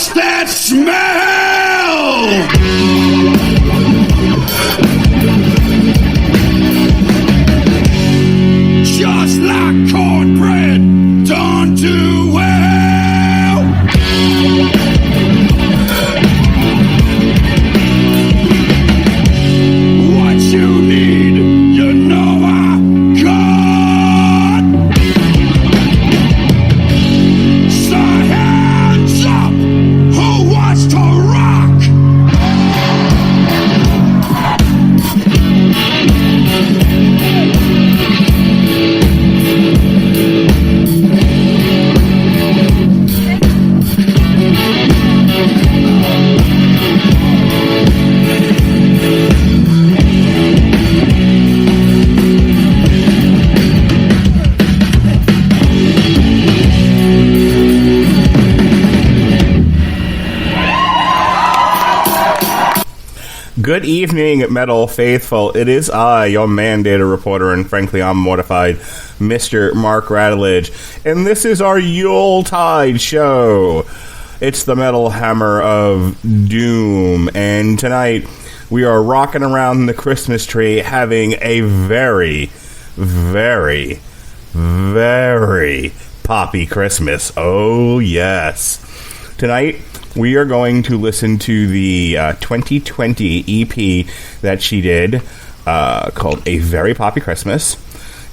What's that smell? Just like cornbread done too well. What you need, you know I got. So hands up, who wants to rock? Good evening, Metal Faithful. It is I, your mandated reporter, and frankly, I'm mortified, Mr. Mark Radulich. And this is our Yuletide show. It's the Metal Hammer of Doom. And tonight, we are rocking around the Christmas tree, having a very, very, very poppy Christmas. Oh, yes. Tonight, we are going to listen to the 2020 EP that she did called A Very Poppy Christmas.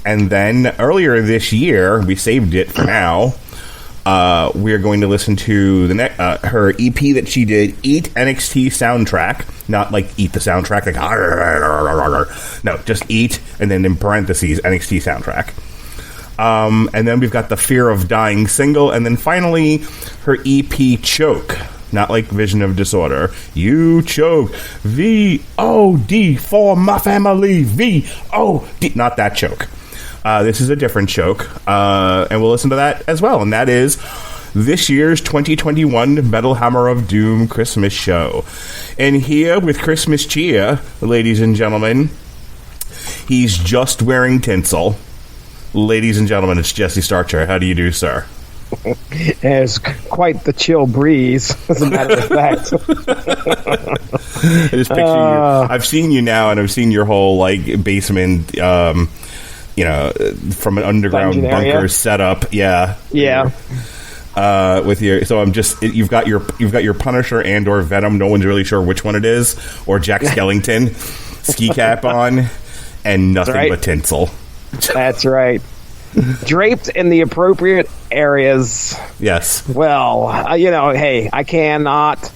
And then earlier this year, we saved it for now, we are going to listen to the her EP that she did, Eat NXT Soundtrack. Not like Eat the Soundtrack, like no, just Eat, and then in parentheses, NXT Soundtrack. And then we've got the Fear of Dying single, and then finally her EP Choke, not like Vision of Disorder. You choke, VOD for my family, VOD, not that choke. This is a different choke, and we'll listen to that as well, and that is this year's 2021 Metal Hammer of Doom Christmas show. And here with Christmas cheer, ladies and gentlemen, he's just wearing tinsel. Ladies and gentlemen, it's Jesse Starcher. How do you do, sir? It's quite the chill breeze, as a matter of fact. I just picture you. I've seen you now, and I've seen your whole like basement, from an underground bunker setup. Yeah. With your, so I'm just you've got your Punisher and or Venom. No one's really sure which one it is, or Jack Skellington ski cap on, and nothing but tinsel. That's right. Draped in the appropriate areas. Yes. Well, hey, I cannot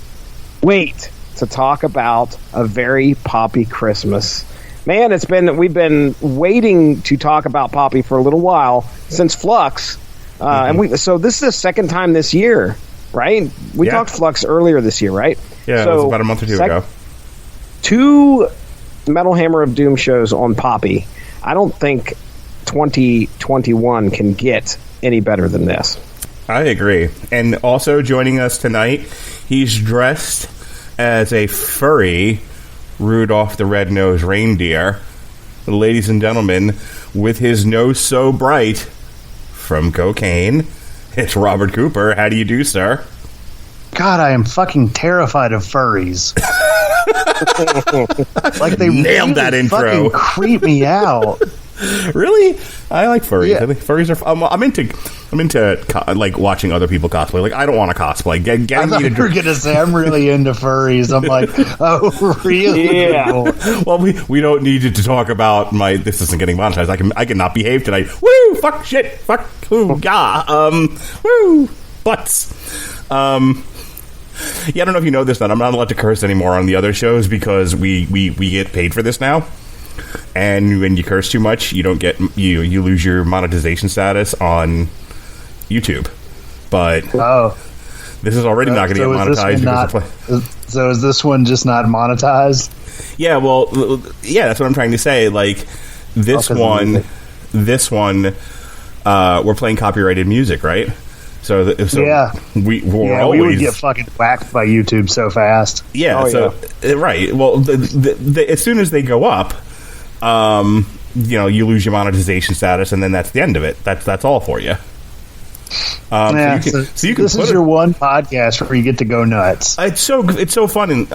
wait to talk about A Very Poppy Christmas. Man, we've been waiting to talk about Poppy for a little while, since Flux. And so this is the second time this year, right? We talked Flux earlier this year, right? Yeah, so it was about a month or two ago. 2 Metal Hammer of Doom shows on Poppy. I don't think 2021 can get any better than this. I agree. And also joining us tonight, he's dressed as a furry Rudolph the Red-Nosed Reindeer. Ladies and gentlemen, with his nose so bright from cocaine, it's Robert Cooper. How do you do, sir? God, I am fucking terrified of furries. Like they nailed really that intro. Fucking creep me out. Really? I like furries. Yeah. I think furries are. I'm into like watching other people cosplay. Like I don't want to cosplay. I thought you were gonna say I'm really into furries. I'm like, oh, really? Yeah. Well, we don't need you to talk about my. This isn't getting monetized. I can not behave tonight. Woo! Fuck shit. Fuck. Ooh, yeah. Woo! Butts. Yeah, I don't know if you know this, but I'm not allowed to curse anymore on the other shows because we get paid for this now. And when you curse too much, you don't get you lose your monetization status on YouTube. But this is already not going to get monetized. So is this one just not monetized? Yeah, well, yeah, that's what I'm trying to say. Like this one, we're playing copyrighted music, right? So yeah, we would get fucking whacked by YouTube so fast. Yeah, right. Well, as soon as they go up, you lose your monetization status, and then that's the end of it. That's all for you. So you can this is your one podcast where you get to go nuts. It's so fun, and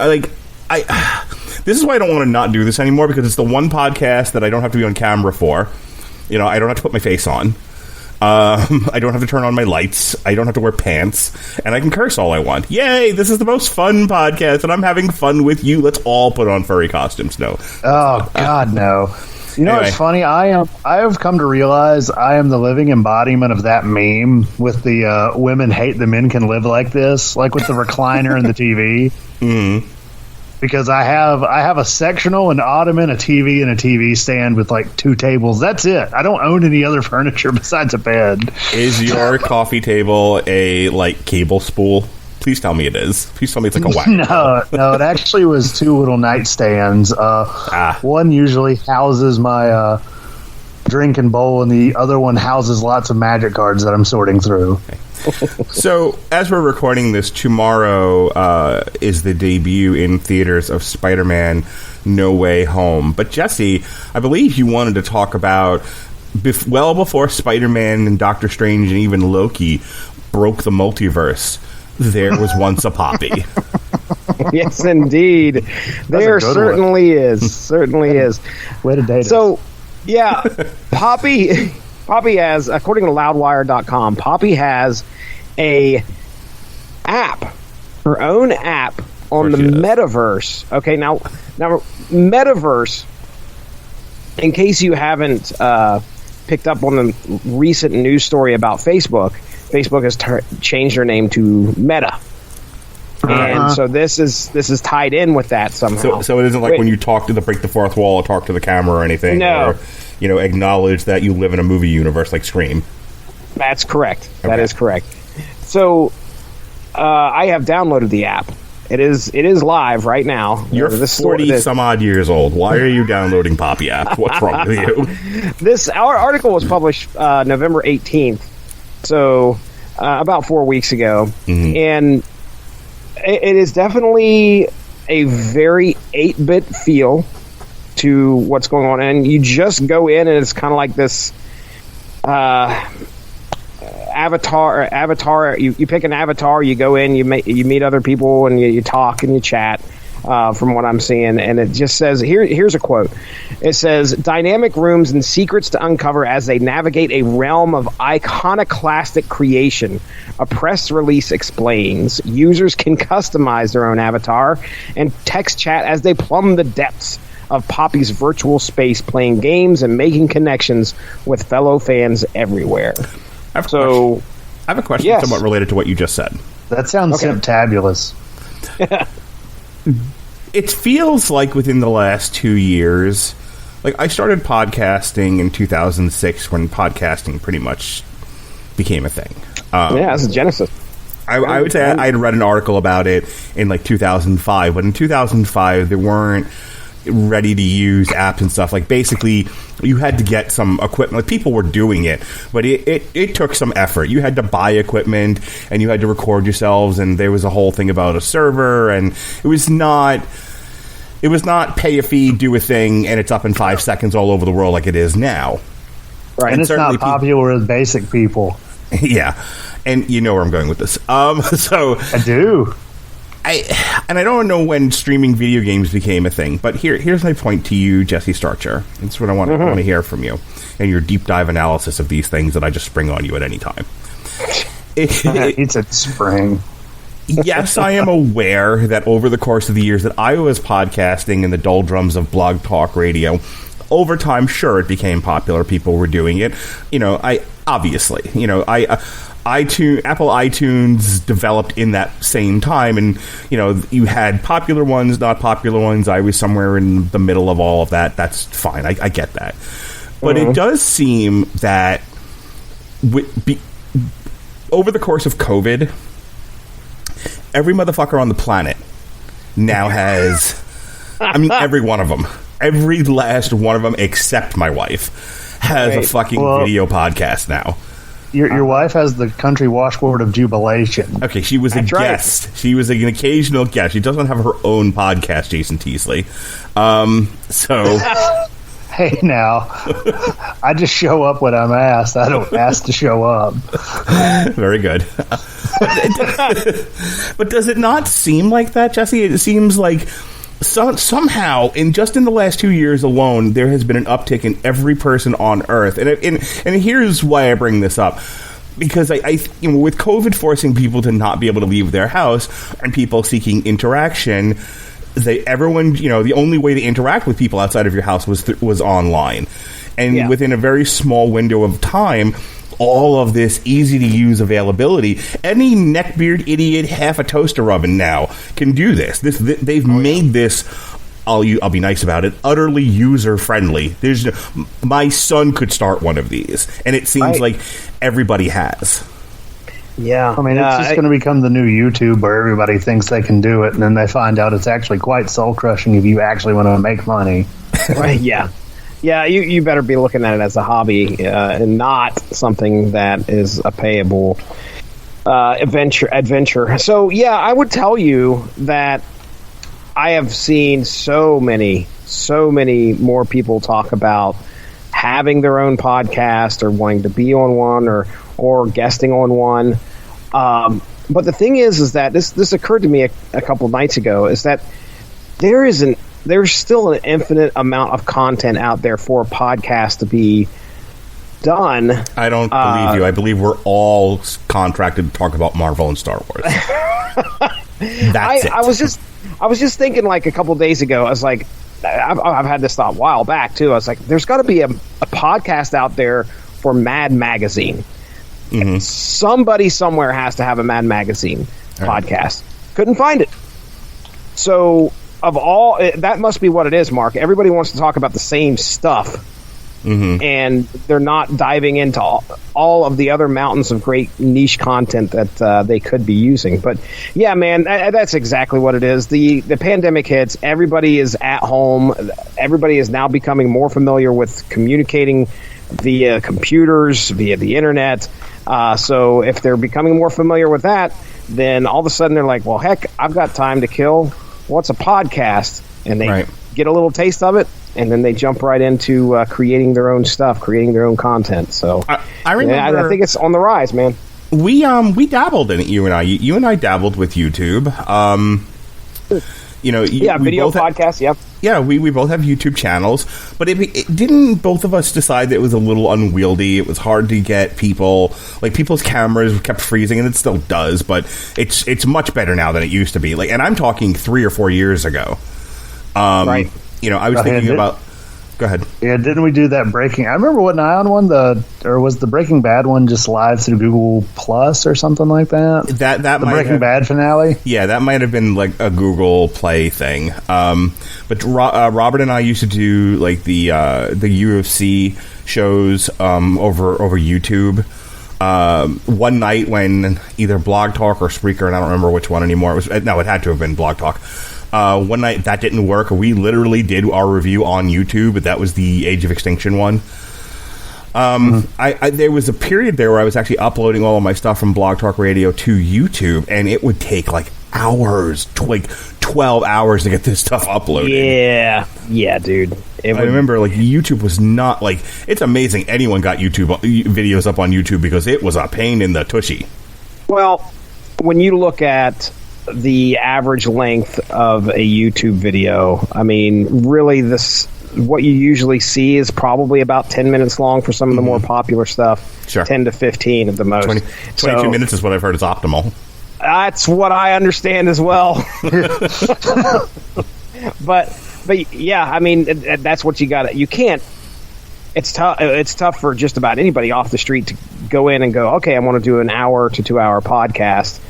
this is why I don't want to not do this anymore, because it's the one podcast that I don't have to be on camera for. You know, I don't have to put my face on. I don't have to turn on my lights. I don't have to wear pants, and I can curse all I want. Yay! This is the most fun podcast, and I'm having fun with you. Let's all put on furry costumes. No. Oh God, no. You know what's funny? I have come to realize I am the living embodiment of that meme with the women hate the men can live like this, like with the recliner and the TV. Mm-hmm. Because I have a sectional, an ottoman, a TV, and a TV stand with like 2 tables. That's it. I don't own any other furniture besides a bed. Is your coffee table a cable spool? Please tell me it is. Please tell me it's like a whack. No, it actually was 2 little nightstands. One usually houses my drinking bowl, and the other one houses lots of magic cards that I'm sorting through. Okay. So, as we're recording this, tomorrow is the debut in theaters of Spider-Man No Way Home. But, Jesse, I believe you wanted to talk about, well before Spider-Man and Doctor Strange and even Loki broke the multiverse, there was once a Poppy. Yes, indeed. There certainly is. Certainly is. Way to date So, yeah, Poppy has, according to Loudwire.com, Poppy has a app, her own app on the Metaverse. Okay, now Metaverse, in case you haven't picked up on the recent news story about Facebook has changed their name to Meta. And so this is tied in with that somehow. So it isn't like when you talk to break the fourth wall or talk to the camera or anything. No. Or, acknowledge that you live in a movie universe like Scream. That's correct. Okay. That is correct. So I have downloaded the app. It is live right now. You're 40 some odd years old. Why are you downloading Poppy app? What's wrong with you? Our article was published November 18th, so about 4 weeks ago, and it is definitely a very 8-bit feel to what's going on, and you just go in and it's kind of like this avatar. You pick an avatar, you go in, you meet other people, and you talk and you chat. From what I'm seeing, and it just says here's a quote. It says, "Dynamic rooms and secrets to uncover as they navigate a realm of iconoclastic creation." A press release explains users can customize their own avatar and text chat as they plumb the depths of Poppy's virtual space, playing games and making connections with fellow fans everywhere. I have a question somewhat related to what you just said. That sounds fantabulous. It feels like within the last 2 years, like I started podcasting in 2006 when podcasting pretty much became a thing. That's a genesis. I would say I had read an article about it in 2005, but in 2005 they weren't ready to use apps and stuff. Like basically you had to get some equipment. Like people were doing it, but it took some effort. You had to buy equipment and you had to record yourselves, and there was a whole thing about a server, and it was not pay a fee, do a thing, and it's up in 5 seconds all over the world like it is now. Right, and it's not popular with basic people. Yeah, and you know where I'm going with this. So I do. I don't know when streaming video games became a thing, but here's my point to you, Jesse Starcher. That's what I want to hear from you, and your deep dive analysis of these things that I just spring on you at any time. It's a spring. Yes, I am aware that over the course of the years that I was podcasting in the doldrums of Blog Talk Radio, over time, sure, it became popular. People were doing it. Apple iTunes developed in that same time, and you had popular ones, not popular ones. I was somewhere in the middle of all of that. That's fine. I get that, but it does seem that over the course of COVID, every motherfucker on the planet now has, every one of them, every last one of them except my wife has a fucking video podcast now. Your wife has the country washboard of jubilation. Okay, she was a guest. Right. She was an occasional guest. She doesn't have her own podcast, Jason Teasley. Hey, now, I just show up when I'm asked. I don't ask to show up. Very good. But does it not seem like that, Jesse? It seems like somehow, in the last 2 years alone, there has been an uptick in every person on Earth. And here's why I bring this up. Because with COVID forcing people to not be able to leave their house and people seeking interaction, everyone, the only way to interact with people outside of your house was online. And within a very small window of time, all of this easy-to-use availability, any neckbeard idiot half a toaster oven now can do this. They've made this, I'll be nice about it, utterly user-friendly. My son could start one of these, and it seems like everybody has. Yeah. I mean, it's just going to become the new YouTube where everybody thinks they can do it, and then they find out it's actually quite soul-crushing if you actually want to make money. Right, yeah. Yeah, you better be looking at it as a hobby and not something that is a payable adventure. So, yeah, I would tell you that I have seen so many more people talk about having their own podcast or wanting to be on one or guesting on one. But the thing is that this occurred to me a couple of nights ago, is that there's still an infinite amount of content out there for a podcast to be done. I don't believe you. I believe we're all contracted to talk about Marvel and Star Wars. That's it. I was just thinking, like, a couple of days ago, I was like, I've had this thought a while back too. I was like, there's got to be a podcast out there for Mad Magazine. Mm-hmm. Somebody somewhere has to have a Mad Magazine podcast. Couldn't find it. So that must be what it is, Mark. Everybody wants to talk about the same stuff. Mm-hmm. And they're not diving into all of the other mountains of great niche content that they could be using. But yeah, man, that's exactly what it is. The pandemic hits. Everybody is at home. Everybody is now becoming more familiar with communicating via computers, via the internet. So if they're becoming more familiar with that, then all of a sudden they're like, well, heck, I've got time to kill. What's a podcast? And they get a little taste of it. And then they jump right into creating their own stuff, creating their own content. So I remember, I think it's on the rise, man. We dabbled in it. You and I dabbled with YouTube. Video podcasts. Yep. Yeah, we both have YouTube channels, but it didn't both of us decide that it was a little unwieldy. It was hard to get people's cameras kept freezing, and it still does, but it's much better now than it used to be. Like, and I'm talking 3 or 4 years ago. Right. I was thinking about. Go ahead. Yeah, didn't we do that Breaking? I remember wasn't I on one? Or was the Breaking Bad one just live through Google Plus or something like that? That the Breaking Bad finale. Yeah, that might have been like a Google Play thing. But Robert and I used to do like the UFC shows over YouTube. One night when either Blog Talk or Spreaker, and I don't remember which one anymore. It had to have been Blog Talk. One night that didn't work. We literally did our review on YouTube, but that was the Age of Extinction one. There was a period there where I was actually uploading all of my stuff from Blog Talk Radio to YouTube, and it would take like hours, like 12 hours to get this stuff uploaded. Yeah, dude. I remember like YouTube was not like, it's amazing anyone got YouTube videos up on YouTube because it was a pain in the tushy. Well, when you look at the average length of a YouTube video, I mean, really, what you usually see is probably about 10 minutes long for some of the more popular stuff. Sure. 10 to 15 at the most. 22 minutes is what I've heard is optimal. That's what I understand as well. But yeah, I mean, that's what you got. You can't. It's tough. It's tough for just about anybody off the street to go in and go, okay, I want to do an hour to 2 hour podcast.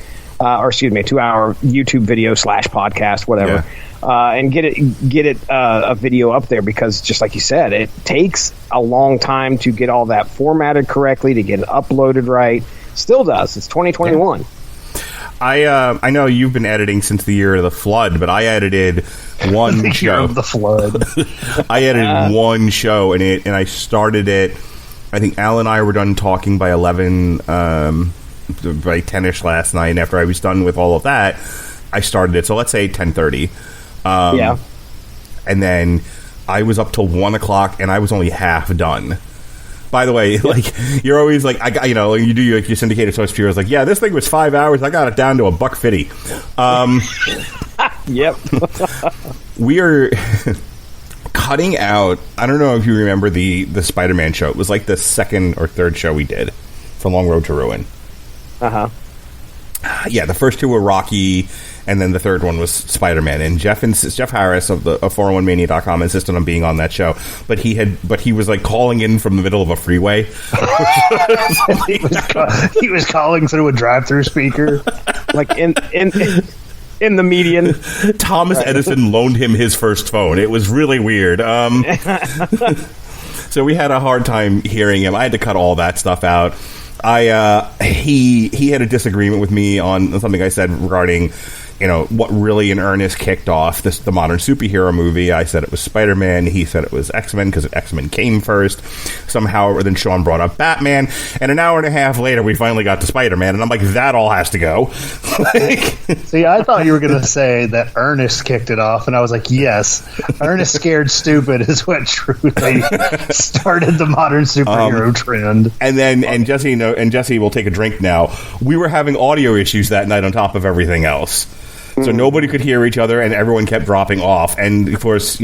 Or excuse me, 2 hour YouTube video / podcast, whatever, and get it a video up there, because just like you said, it takes a long time to get all that formatted correctly, to get it uploaded right. Still does. It's 2021. Yeah. I know you've been editing since the year of the flood, but I edited one show. Year of the flood. I edited one show, and I started it. I think Al and I were done talking by 11. By 10ish last night, and after I was done with all of that, I started it. So let's say 10:30. And then I was up till 1 o'clock, and I was only half done. By the way, like, you're always like, you do your syndicated source viewers, like, yeah, this thing was 5 hours. I got it down to $1.50. Yep. We are cutting out. I don't know if you remember the Spider-Man show. It was like the second or third show we did for Long Road to Ruin. Yeah, the first two were Rocky, and then the third one was Spider-Man. And Jeff Harris of 401mania.com insisted on being on that show, but he was like calling in from the middle of a freeway. He was calling through a drive-through speaker, like in the median. Thomas Edison loaned him his first phone. It was really weird. So we had a hard time hearing him. I had to cut all that stuff out. He had a disagreement with me on something I said regarding, what really in earnest kicked off the modern superhero movie. I said it was Spider-Man. He said it was X-Men because X-Men came first. Somehow, then Sean brought up Batman. And an hour and a half later, we finally got to Spider-Man. And I'm like, that all has to go. See, I thought you were going to say that Ernest kicked it off. And I was like, yes, Ernest Scared Stupid is what truly started the modern superhero trend. And Jesse will take a drink now. We were having audio issues that night on top of everything else. So nobody could hear each other, and everyone kept dropping off. And, of course,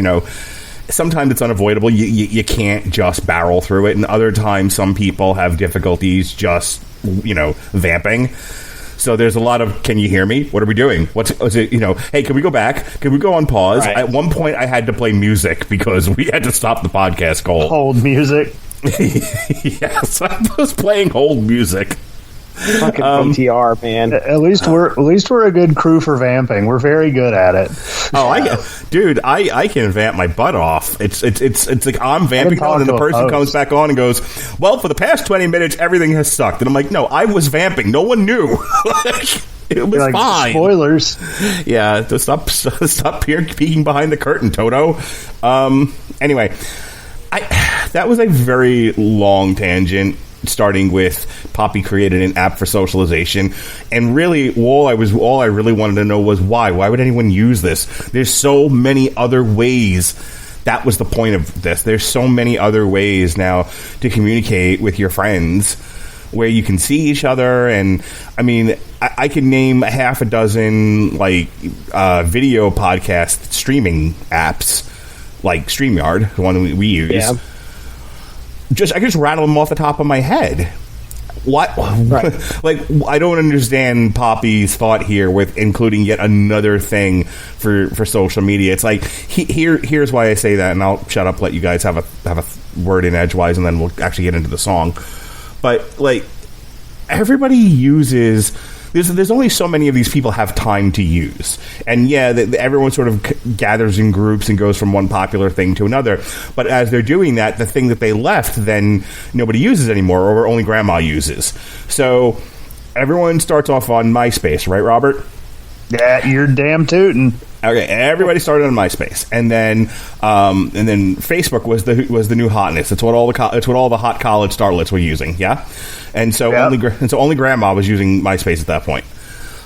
sometimes it's unavoidable. You can't just barrel through it. And other times, some people have difficulties just, vamping. So there's a lot of, can you hear me? What are we doing? What's it, hey, can we go back? Can we go on pause? Right. At one point, I had to play music because we had to stop the podcast cold. Hold music? Yes, I was playing hold music. Fucking BTR, man. At least we're a good crew for vamping. We're very good at it. Oh, I can vamp my butt off. It's like I'm vamping on, and the person comes back on and goes, "Well, for the past 20 minutes, everything has sucked." And I'm like, "No, I was vamping. No one knew." It was fine. Spoilers. Yeah, stop peeking behind the curtain, Toto. Anyway, that was a very long tangent. Starting with Poppy created an app for socialization, and really all I really wanted to know was why would anyone use this? There's so many other ways. That was the point of this. There's so many other ways now to communicate with your friends where you can see each other. And I mean, I can name a half a dozen video podcast streaming apps like StreamYard, the one we use. Yeah. I just rattle them off the top of my head. What? Right. Like, I don't understand Poppy's thought here with including yet another thing for social media. It's like here's why I say that, and I'll shut up, let you guys have a word in edgewise, and then we'll actually get into the song. But like, everybody uses. There's only so many of these people have time to use. And yeah, everyone sort of gathers in groups and goes from one popular thing to another. But as they're doing that, the thing that they left, then nobody uses anymore, or only grandma uses. So everyone starts off on MySpace, right, Robert? Yeah, you're damn tootin'. Okay, everybody started on MySpace, and then Facebook was the new hotness. It's what all the hot college starlets were using. Yeah, and so only grandma was using MySpace at that point.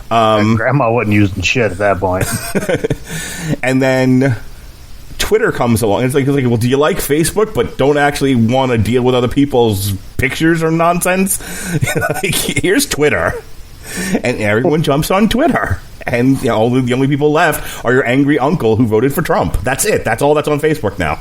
Grandma wasn't using shit at that point. And then Twitter comes along. It's like, well, do you like Facebook but don't actually want to deal with other people's pictures or nonsense? Like, here's Twitter, and everyone jumps on Twitter. And the only people left are your angry uncle who voted for Trump. That's it. That's all that's on Facebook now.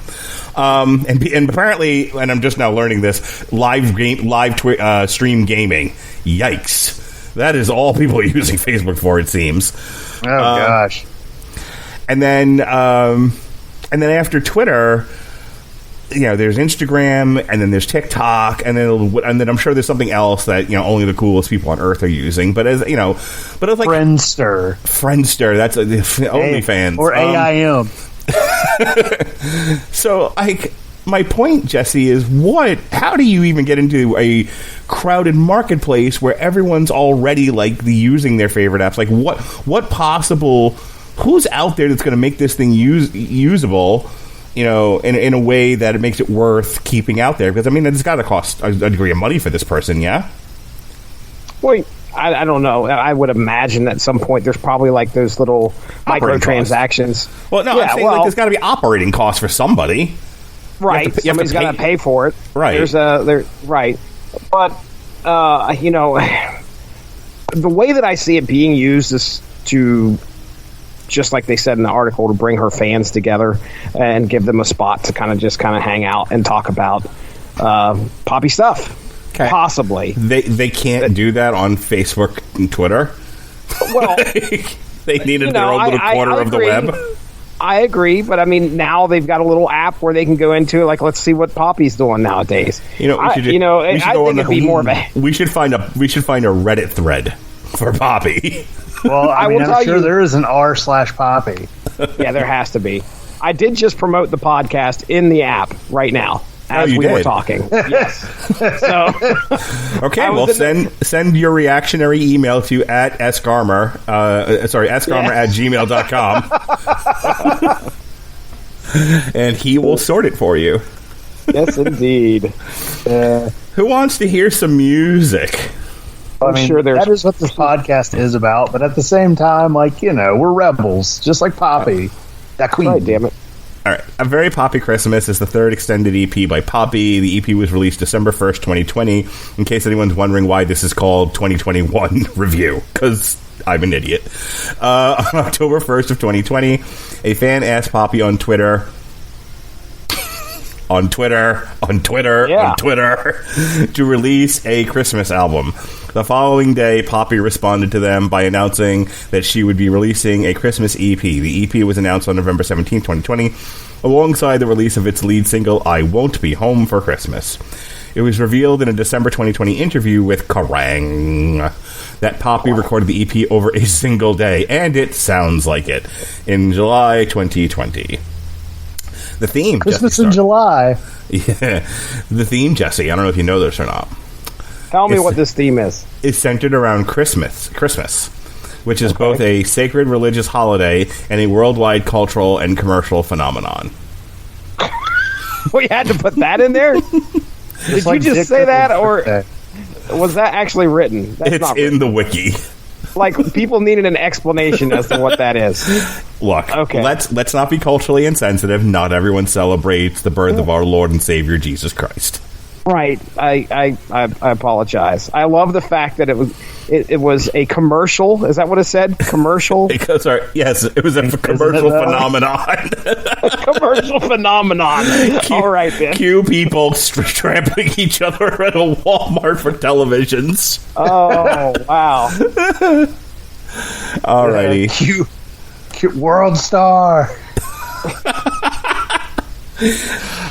And apparently, and I'm just now learning this, live stream gaming. Yikes! That is all people are using Facebook for, it seems. Oh gosh. And then after Twitter, there's Instagram, and then there's TikTok, and then I'm sure there's something else that only the coolest people on earth are using. But it's like Friendster. That's OnlyFans or AIM. So, my point, Jesse, is how do you even get into a crowded marketplace where everyone's already using their favorite apps? Like, what possible? Who's out there that's going to make this thing usable? In a way that it makes it worth keeping out there, because it's got to cost a degree of money for this person, yeah. Well, I don't know. I would imagine at some point there's probably like those little Operating microtransactions. Well, no, I'm saying like there's got to be operating costs for somebody. Right. You have to Somebody's got to pay for it. Right. Right. But, you know, the way that I see it being used is to, just like they said in the article, to bring her fans together and give them a spot to kind of hang out and talk about Poppy stuff. Okay. Possibly. They can't do that on Facebook and Twitter. Well, they needed their own little corner of the web. I agree, but I mean, now they've got a little app where they can go into, like, let's see what Poppy's doing nowadays. You know, I think it'd be more of a. We should find a Reddit thread for Poppy. Well, I'm sure there is an r/Poppy. Yeah, there has to be. I did just promote the podcast in the app right now as we were talking. Yes. So, okay, well, send your reactionary email to @sgarmer. sgarmer at gmail.com. And he will sort it for you. Yes, indeed. Who wants to hear some music? I mean, sure that is what this podcast is about, but at the same time, like, you know, we're rebels, just like Poppy. That queen. Right, damn it. All right. A Very Poppy Christmas is the third extended EP by Poppy. The EP was released December 1st, 2020. In case anyone's wondering why this is called 2021 Review, because I'm an idiot. On October 1st of 2020, a fan asked Poppy on Twitter... on Twitter, to release a Christmas album. The following day, Poppy responded to them by announcing that she would be releasing a Christmas EP. The EP was announced on November 17, 2020, alongside the release of its lead single, I Won't Be Home for Christmas. It was revealed in a December 2020 interview with Kerrang that Poppy recorded the EP over a single day, and it sounds like it, in July 2020. The theme, Christmas in July. Yeah, the theme, Jesse. I don't know if you know this or not. Tell me what this theme is. It's centered around Christmas, which is both a sacred religious holiday and a worldwide cultural and commercial phenomenon. We had to put that in there? Did you just say that, or was that actually written? It's in the wiki. Like, people needed an explanation as to what that is. Look, let's not be culturally insensitive. Not everyone celebrates the birth of our Lord and Savior Jesus Christ. Right. I apologize. I love the fact that it was a commercial. Is that what it said? Commercial? Because yes, it was a commercial phenomenon. A commercial phenomenon. All right, then. Cue people trampling each other at a Walmart for televisions. Oh, wow. Alrighty. Cue World Star.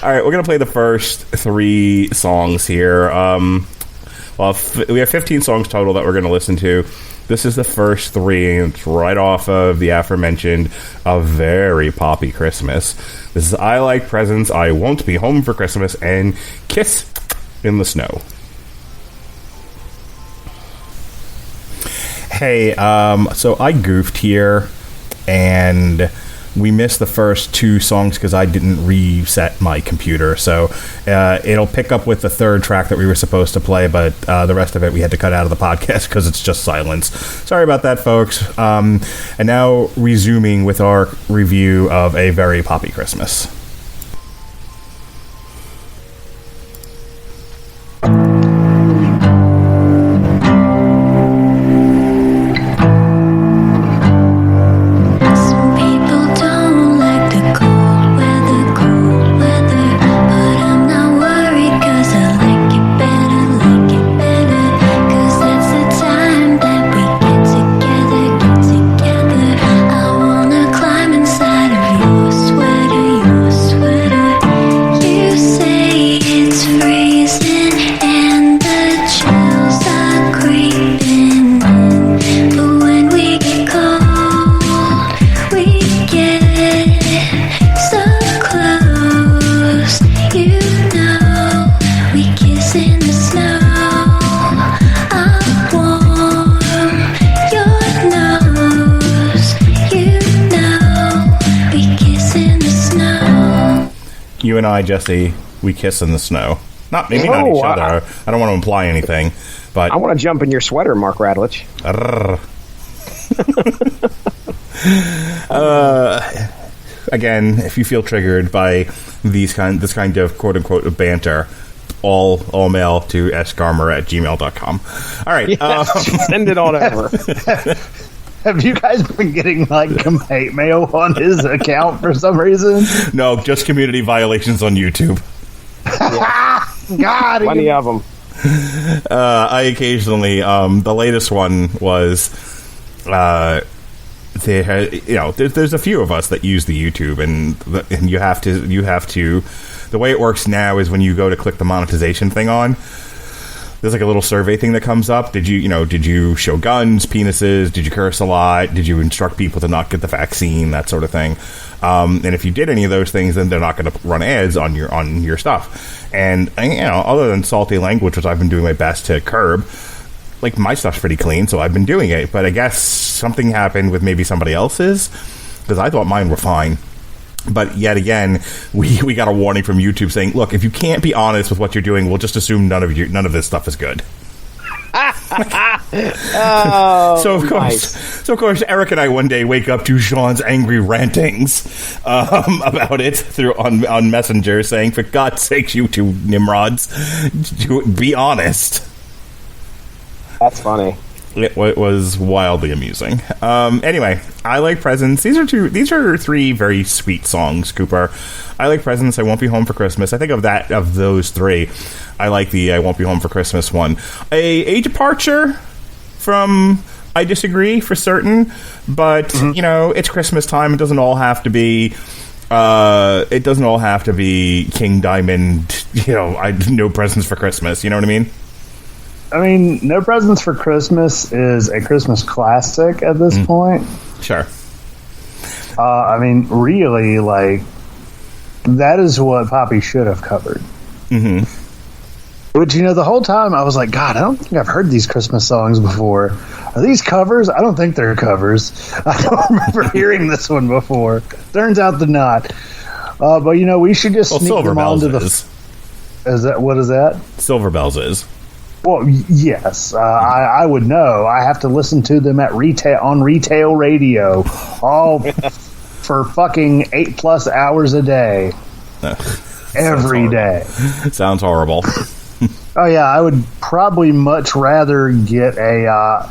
All right, we're going to play the first 3 songs here. We have 15 songs total that we're going to listen to. This is the first 3, and it's right off of the aforementioned A Very Poppy Christmas. This is I Like Presents, I Won't Be Home for Christmas, and Kiss in the Snow. Hey, so I goofed here, and we missed the first 2 songs because I didn't reset my computer. So it'll pick up with the third track that we were supposed to play, but the rest of it we had to cut out of the podcast because it's just silence. Sorry about that, folks. And now resuming with our review of A Very Poppy Christmas. You and I, Jesse, we kiss in the snow. Not each other. I don't want to imply anything, but I want to jump in your sweater, Mark Radulich. Again, if you feel triggered by this kind of quote unquote banter, all mail to sgarmer@gmail.com. All right, yes, send it on over. Have you guys been getting some hate mail on his account for some reason? No, just community violations on YouTube. God, plenty of them. I occasionally, the latest one was, there's a few of us that use the YouTube, and you have to. The way it works now is when you go to click the monetization thing on, there's like a little survey thing that comes up. Did you show guns, penises? Did you curse a lot? Did you instruct people to not get the vaccine? That sort of thing. And if you did any of those things, then they're not going to run ads on your stuff. And other than salty language, which I've been doing my best to curb, like my stuff's pretty clean, so I've been doing it. But I guess something happened with maybe somebody else's, because I thought mine were fine. But yet again, we got a warning from YouTube saying, "Look, if you can't be honest with what you're doing, we'll just assume none of this stuff is good." So of course, Eric and I one day wake up to Sean's angry rantings about it on Messenger, saying, "For God's sakes, you two nimrods, be honest." That's funny. It was wildly amusing. Anyway, I Like Presents. These are three very sweet songs, Cooper. I Like Presents, I Won't Be Home for Christmas. I think of those three, I like the I Won't Be Home for Christmas one. A departure from I Disagree for certain, but it's Christmas time. It doesn't all have to be King Diamond, No Presents for Christmas, you know what I mean? I mean, No Presents for Christmas is a Christmas classic at this point. Sure. I mean, really, that is what Poppy should have covered. Mm-hmm. Which, the whole time I was like, God, I don't think I've heard these Christmas songs before. Are these covers? I don't think they're covers. I don't remember hearing this one before. Turns out they're not. But, we should just sneak Silver them Bells onto what is that? Silver Bells is. Well, yes, I would know. I have to listen to them on retail radio, all for fucking 8+ hours a day, every day. Sounds horrible. Oh yeah, I would probably much rather get a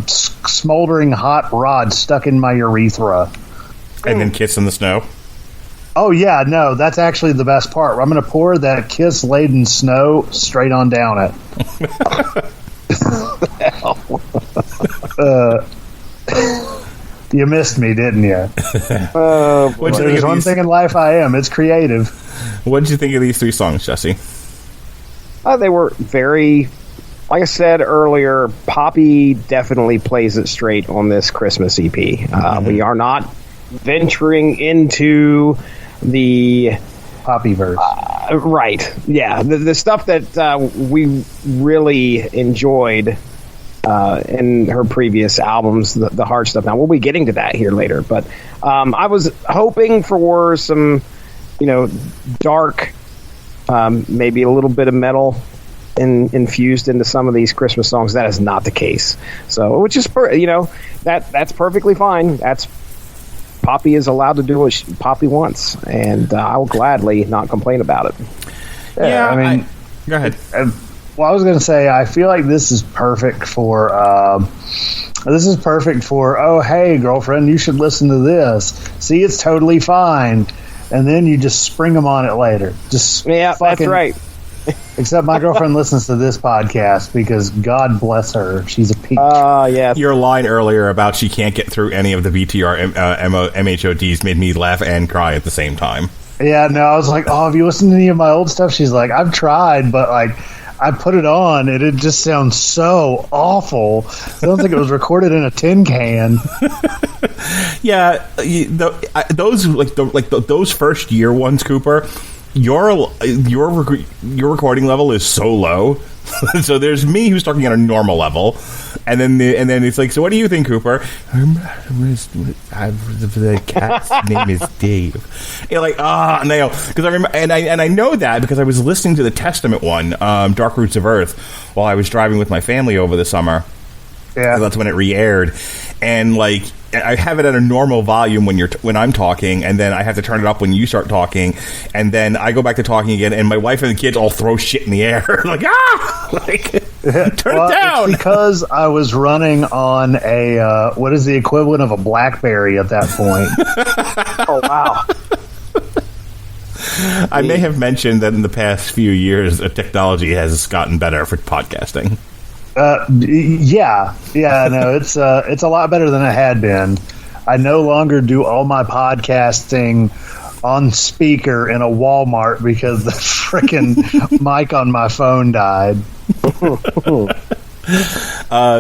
smoldering hot rod stuck in my urethra, and then kiss in the snow. Oh, yeah, no, that's actually the best part. I'm going to pour that kiss-laden snow straight on down it. You missed me, didn't you? There's one thing in life I am. It's creative. What did you think of these three songs, Jesse? They were very, like I said earlier, Poppy definitely plays it straight on this Christmas EP. We are not venturing into the Poppyverse. Right. Yeah. The stuff that we really enjoyed in her previous albums, the hard stuff. Now, we'll be getting to that here later, but I was hoping for some, dark, maybe a little bit of metal infused into some of these Christmas songs. That is not the case. So, which is, that's perfectly fine. That's Poppy is allowed to do what Poppy wants, and I will gladly not complain about it. Yeah, I mean, go ahead. Well, I was going to say, I feel like this is perfect for. Oh, hey, girlfriend, you should listen to this. See, it's totally fine, and then you just spring them on it later. That's right. Except my girlfriend listens to this podcast because God bless her, she's a peach. Yes. Your line earlier about she can't get through any of the BTR MHODs made me laugh and cry at the same time. Yeah, no, I was like, oh, have you listened to any of my old stuff? She's like, I've tried, but I put it on and it just sounds so awful. I don't think it was recorded in a tin can. Yeah, those first year ones, Cooper. Your recording level is so low So there's me who's talking at a normal level, and then it's like, so what do you think, Cooper? The cat's name is Dave. You're like, no, because I remember, and I know that because I was listening to the Testament one, Dark Roots of Earth, while I was driving with my family over the summer. Yeah, that's when it re-aired, and like I have it at a normal volume when I'm talking, and then I have to turn it up when you start talking, and then I go back to talking again, and my wife and the kids all throw shit in the air, like turn it down. It's because I was running on a what is the equivalent of a BlackBerry at that point. Oh wow. I may have mentioned that in the past few years, technology has gotten better for podcasting. No, it's a lot better than it had been. I no longer do all my podcasting on speaker in a Walmart because the freaking mic on my phone died.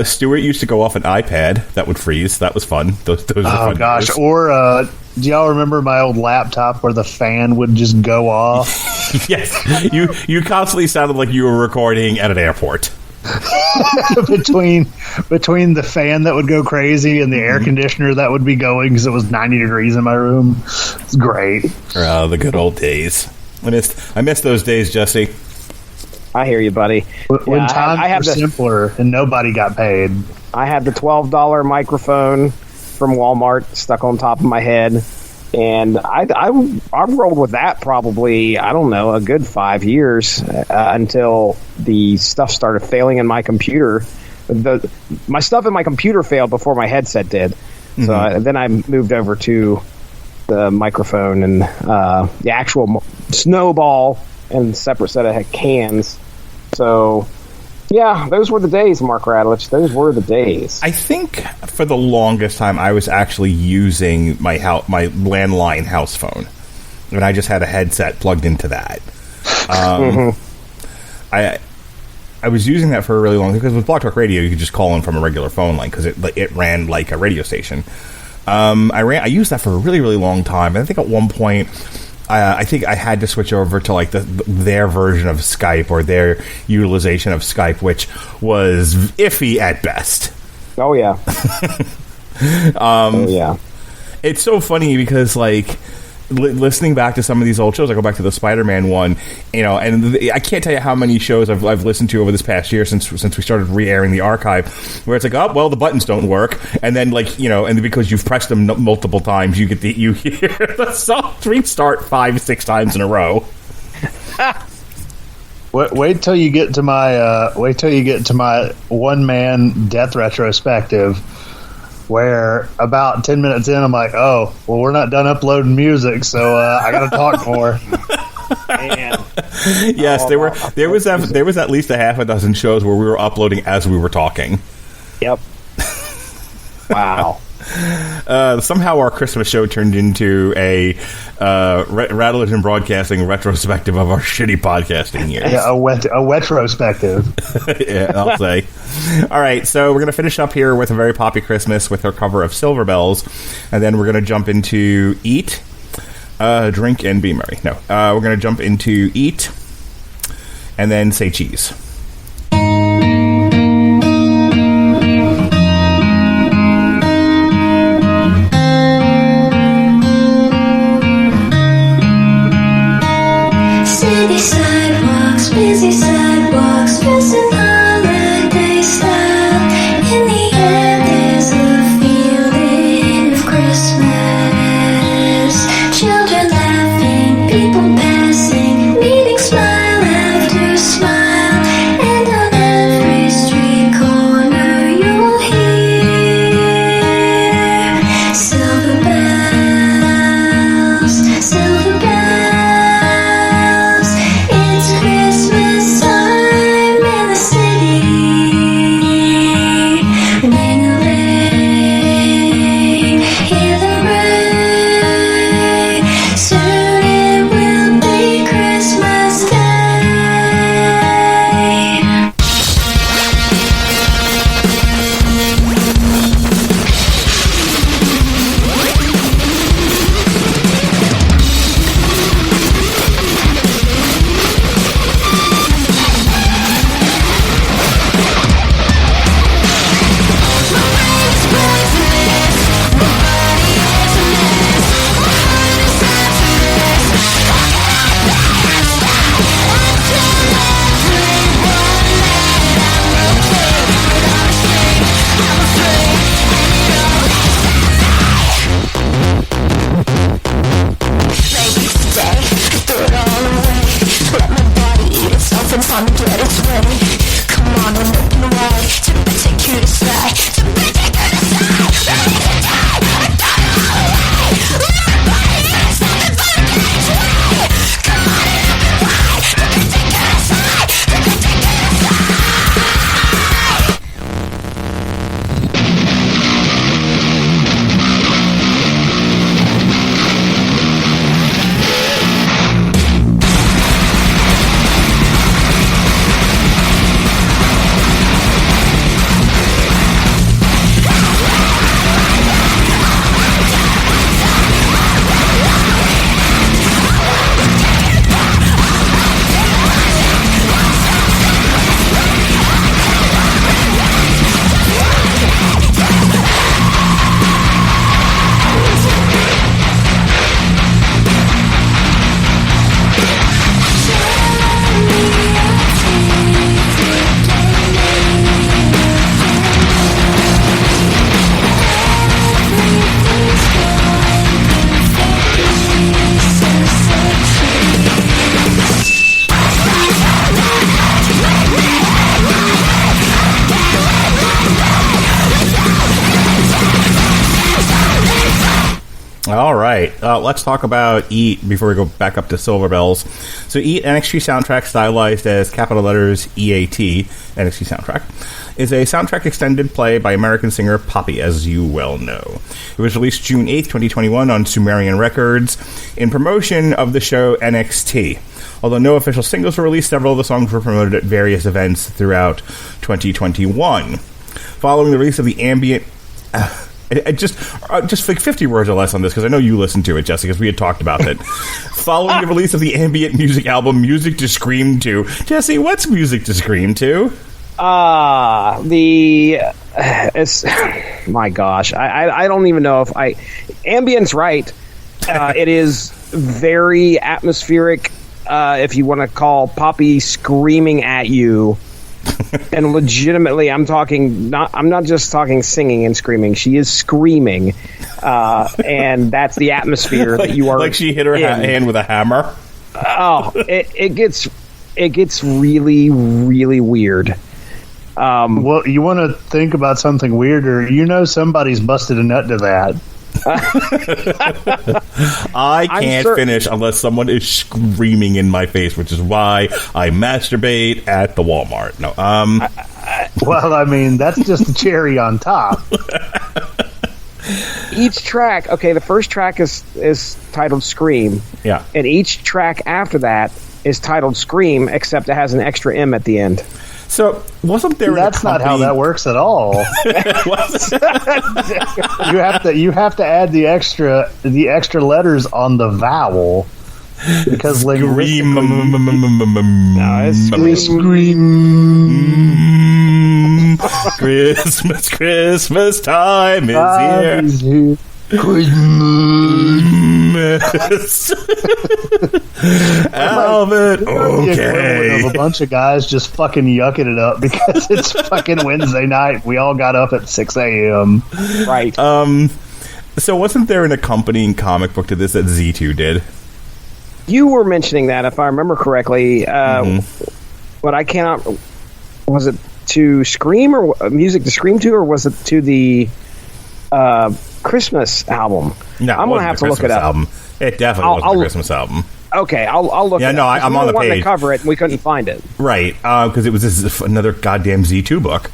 Stuart used to go off an iPad that would freeze. That was fun. Those were fun gosh! years. Or do y'all remember my old laptop where the fan would just go off? Yes, you constantly sounded like you were recording at an airport. between the fan that would go crazy and the air conditioner that would be going because it was 90 degrees in my room. It's great. Oh, the good old days. I miss those days, Jesse. I hear you, buddy. When times were simpler and nobody got paid. I had the $12 microphone from Walmart stuck on top of my head, and I rolled with that probably, I don't know, a good 5 years until the stuff started failing in my computer. My stuff in my computer failed before my headset did. Mm-hmm. So then I moved over to the microphone and the actual snowball and separate set of cans. So, yeah, those were the days, Mark Radulich. Those were the days. I think for the longest time I was actually using my landline house phone, and I just had a headset plugged into that. I was using that for a really long time because with Blog Talk Radio you could just call in from a regular phone line because it ran like a radio station. I used that for a really, really long time, and I think at one point I think I had to switch over to like their version of Skype or their utilization of Skype, which was iffy at best. Oh yeah. Oh yeah. It's so funny because like listening back to some of these old shows, I go back to the Spider-Man one, and I can't tell you how many shows I've listened to over this past year since we started re-airing the archive, where it's like, oh well, the buttons don't work, and then like and because you've pressed them multiple times, you hear the soft restart 5-6 times in a row. Wait till you get to my one man death retrospective. Where about 10 minutes in, I'm like, oh, well, we're not done uploading music, so I got to talk more. Man. Yes, there was at least a half a dozen shows where we were uploading as we were talking. Yep. Wow. Somehow our Christmas show turned into a Radulich and Broadcasting retrospective of our shitty podcasting years. Yeah, a retrospective. Yeah, I'll say. All right, so we're going to finish up here with a very poppy Christmas with our cover of Silver Bells, and then we're going to jump into Eat, Drink, and Be Merry. No, we're going to jump into Eat, and then Say Cheese. Busy sidewalks, dressing holiday style. In the air there's a feeling of Christmas. Children laughing, people passing, meeting smile after smile. And on every street corner you'll hear silver bells, silver bells. It's Christmas time in the city. let's talk about EAT before we go back up to Silver Bells. So EAT, NXT Soundtrack, stylized as capital letters EAT, NXT Soundtrack, is a soundtrack extended play by American singer Poppy, as you well know. It was released June 8th, 2021 on Sumerian Records in promotion of the show NXT. Although no official singles were released, several of the songs were promoted at various events throughout 2021. Following the release of the ambient... just like 50 words or less on this, because I know you listened to it, Jesse, because we had talked about it. Following the release of the ambient music album Music to Scream To. Jesse, what's Music to Scream To? It's my gosh, I don't even know if ambient's right. It is very atmospheric. If you want to call Poppy screaming at you, and legitimately, I'm not just talking singing and screaming. She is screaming, and that's the atmosphere that you are. Like she hit her hand with a hammer. Oh, it gets really, really weird. Well, you want to think about something weirder? You know, somebody's busted a nut to that. I can't finish unless someone is screaming in my face, which is why I masturbate at the Walmart. No, well, I mean, that's just the cherry on top. Each track, okay, the first track is titled Scream. Yeah. And each track after that is titled Scream, except it has an extra M at the end. So, wasn't there... That's not how that works at all. You have to add the extra letters on the vowel, because Scream. Christmas time is here. Christmas. Albert, okay. Of a bunch of guys just fucking yucking it up because it's fucking Wednesday night. We all got up at 6 a.m. Right. So wasn't there an accompanying comic book to this that Z2 did? You were mentioning that, if I remember correctly. But I cannot... Was it to Scream, or Music to Scream To, or was it to the Christmas album? No, I'm going to have to look it up. Album. It definitely wasn't the Christmas album. Okay, I'll look. Yeah, it no, up. I'm on the page. To cover it, and we couldn't find it. Right, because it was another goddamn Z2 book.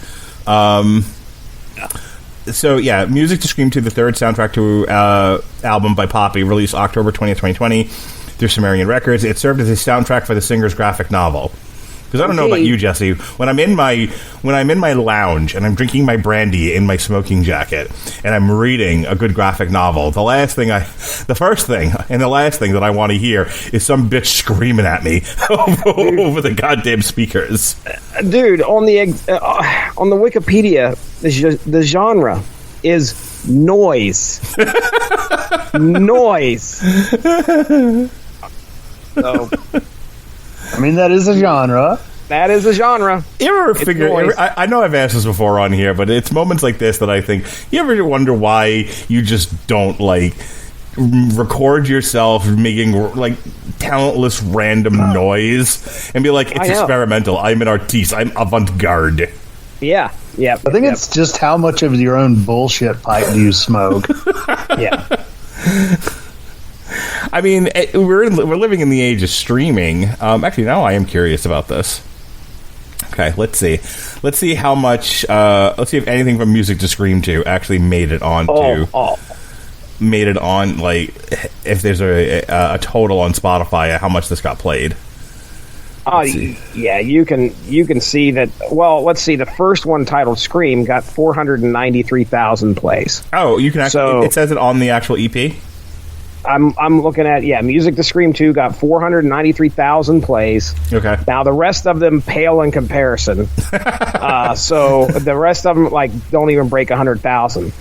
So yeah, Music to Scream To, the third soundtrack to album by Poppy, released October 20th, 2020 through Sumerian Records. It served as a soundtrack for the singer's graphic novel. Because I don't know about you, Jesse. When I'm in my lounge and I'm drinking my brandy in my smoking jacket and I'm reading a good graphic novel, the first thing and the last thing that I want to hear is some bitch screaming at me over the goddamn speakers. Dude, on the Wikipedia, the genre is noise. Noise. So. I mean, that is a genre. That is a genre. You ever figure... I know I've asked this before on here, but it's moments like this that I think... You ever wonder why you just don't, record yourself making, talentless random noise and be like, it's experimental. I'm an artiste. I'm avant-garde. Yeah. Yeah. I think it's just how much of your own bullshit pipe do you smoke. Yeah. I mean, we're living in the age of streaming. Actually, now I am curious about this. Okay, let's see. Let's see how much. Let's see if anything from Music to Scream To actually made it on made it on. If there's a total on Spotify, how much this got played. Yeah, you can see that. Well, let's see. The first one, titled Scream, got 493,000 plays. Oh, you can actually. It says it on the actual EP. I'm looking at, Music to Scream 2 got 493,000 plays. Okay. Now, the rest of them pale in comparison. So the rest of them, don't even break 100,000.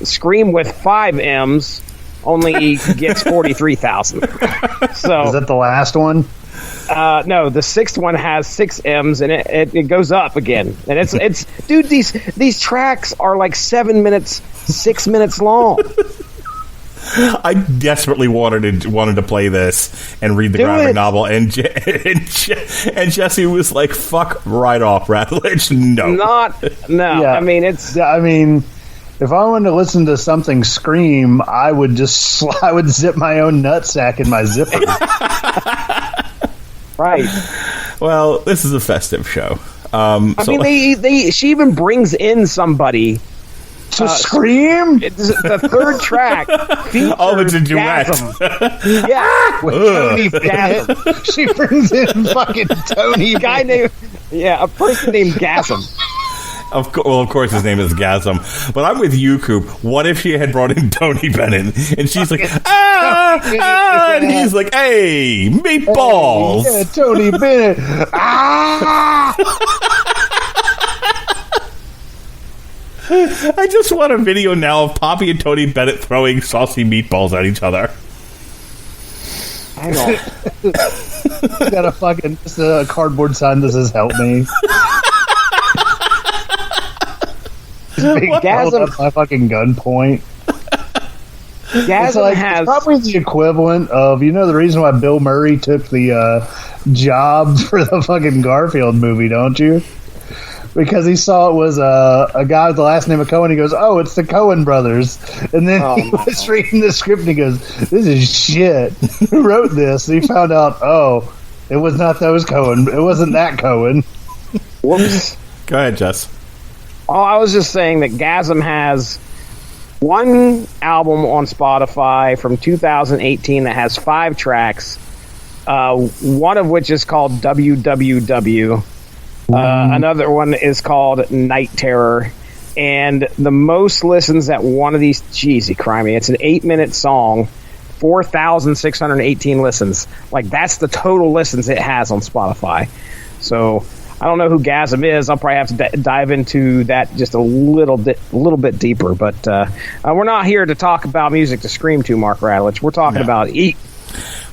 Scream with 5 M's only gets 43,000. So is that the last one? No, the sixth one has 6 M's, and it goes up again. And it's dude, these tracks are 6 minutes long. I desperately wanted to play this and read the graphic novel, and Jesse was like, "Fuck right off, Radulich." No, Yeah. I mean, it's. I mean, if I wanted to listen to something scream, I would zip my own nutsack in my zipper. Right. Well, this is a festive show. She even brings in somebody to scream. The third track. It's a duet. Gasm. Yeah, with Tony Gasm. She brings in fucking Tony. A person named Gasm. Of course his name is Gasm. But I'm with you, Coop. What if she had brought in Tony Bennett and she's like, and he's like, hey, meatballs. Hey, yeah, Tony Bennett. I just want a video now of Poppy and Tony Bennett throwing saucy meatballs at each other. Hang on. He's got a cardboard sign that says "Help me." Gasm up my fucking gunpoint. Gasm has it's probably the equivalent of the reason why Bill Murray took the job for the fucking Garfield movie, don't you? Because he saw it was a guy with the last name of Cohen. He goes, "Oh, it's the Cohen brothers." And then he was reading the script and he goes, "This is shit. Who wrote this?" And he found out, it was not those Cohen. It wasn't that Cohen. Whoops. Go ahead, Jess. Oh, I was just saying that Gasm has one album on Spotify from 2018 that has 5 tracks, one of which is called WWW. Another one is called Night Terror. And the most listens at one of these, crimey, it's an 8-minute song, 4,618 listens. Like, that's the total listens it has on Spotify. So I don't know who Gasm is. I'll probably have to dive into that just a little bit deeper. But we're not here to talk about music to scream to, Mark Radulich. We're talking about Eat.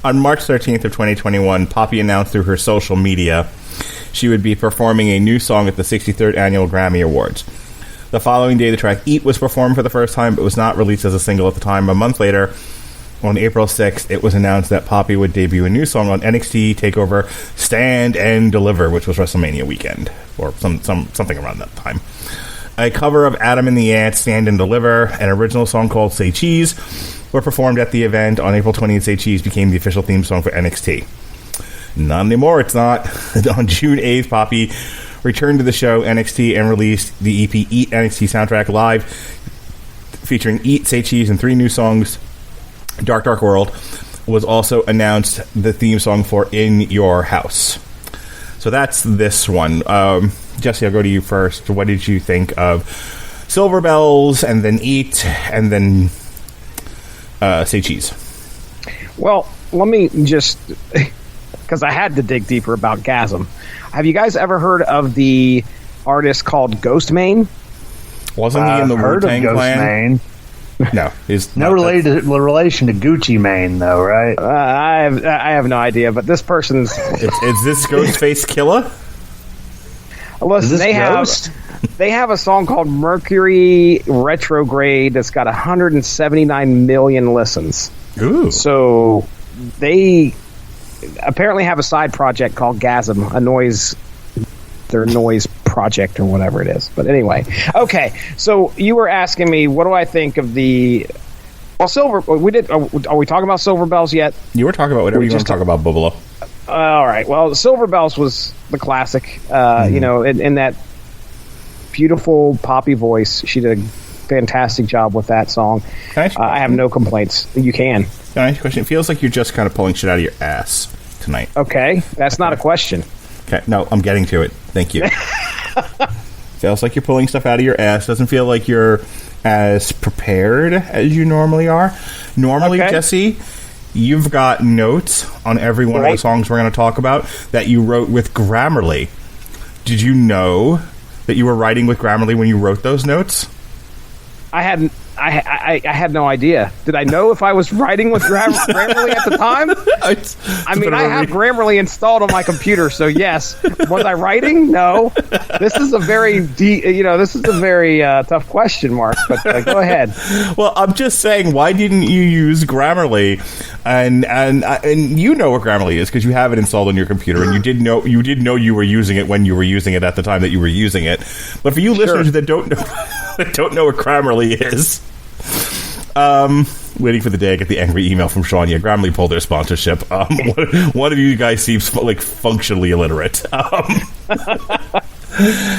On March 13th of 2021, Poppy announced through her social media she would be performing a new song at the 63rd Annual Grammy Awards. The following day, the track Eat was performed for the first time, but was not released as a single at the time. A month later, on April 6th, it was announced that Poppy would debut a new song on NXT TakeOver Stand and Deliver, which was WrestleMania weekend, or something around that time. A cover of Adam and the Ants, Stand and Deliver, an original song called Say Cheese, were performed at the event. On April 20th, Say Cheese became the official theme song for NXT. Not anymore, it's not. On June 8th, Poppy returned to the show NXT and released the EP Eat NXT Soundtrack Live, featuring Eat, Say Cheese, and 3 new songs. Dark Dark World was also announced the theme song for In Your House. So that's this one. Jesse, I'll go to you first. What did you think of Silver Bells, and then Eat, and then Say Cheese? Well, let me just, because I had to dig deeper about Gasm. Have you guys ever heard of the artist called Ghostmane? Wasn't he in the Wu-Tang Clan? No, he's no relation to Gucci Mane, though, right? I have no idea, but this person's is this Ghostface Killer? Listen, they have a song called Mercury Retrograde that's got 179 million listens. Ooh! So they apparently have a side project called Gasm, their noise project or whatever it is. But anyway, okay. So you were asking me, what do I think of the? Well, Silver. We did. Are we talking about Silver Bells yet? You were talking about whatever you want to talk about, Bubalo. All right. Well, Silver Bells was the classic. In that beautiful poppy voice, she did a fantastic job with that song. I have no complaints. You can. Can I ask a question? It feels like you're just kind of pulling shit out of your ass tonight. Okay, that's not a question. Okay, no, I'm getting to it. Thank you. Feels like you're pulling stuff out of your ass. Doesn't feel like you're as prepared as you normally are. Normally, okay. Jesse, you've got notes on every one of the songs we're going to talk about that you wrote with Grammarly. Did you know that you were writing with Grammarly when you wrote those notes? I had no idea. Did I know if I was writing with Grammarly at the time? I have Grammarly installed on my computer, so yes. Was I writing? No. This is a very tough question, Mark. But go ahead. Well, I'm just saying, why didn't you use Grammarly? And you know what Grammarly is because you have it installed on your computer, and you did know you were using it when you were using it at the time that you were using it. But for you listeners that don't know that don't know what Grammarly is, waiting for the day I get the angry email from Sean. Yeah, Grammarly pulled their sponsorship. One of you guys seems like functionally illiterate.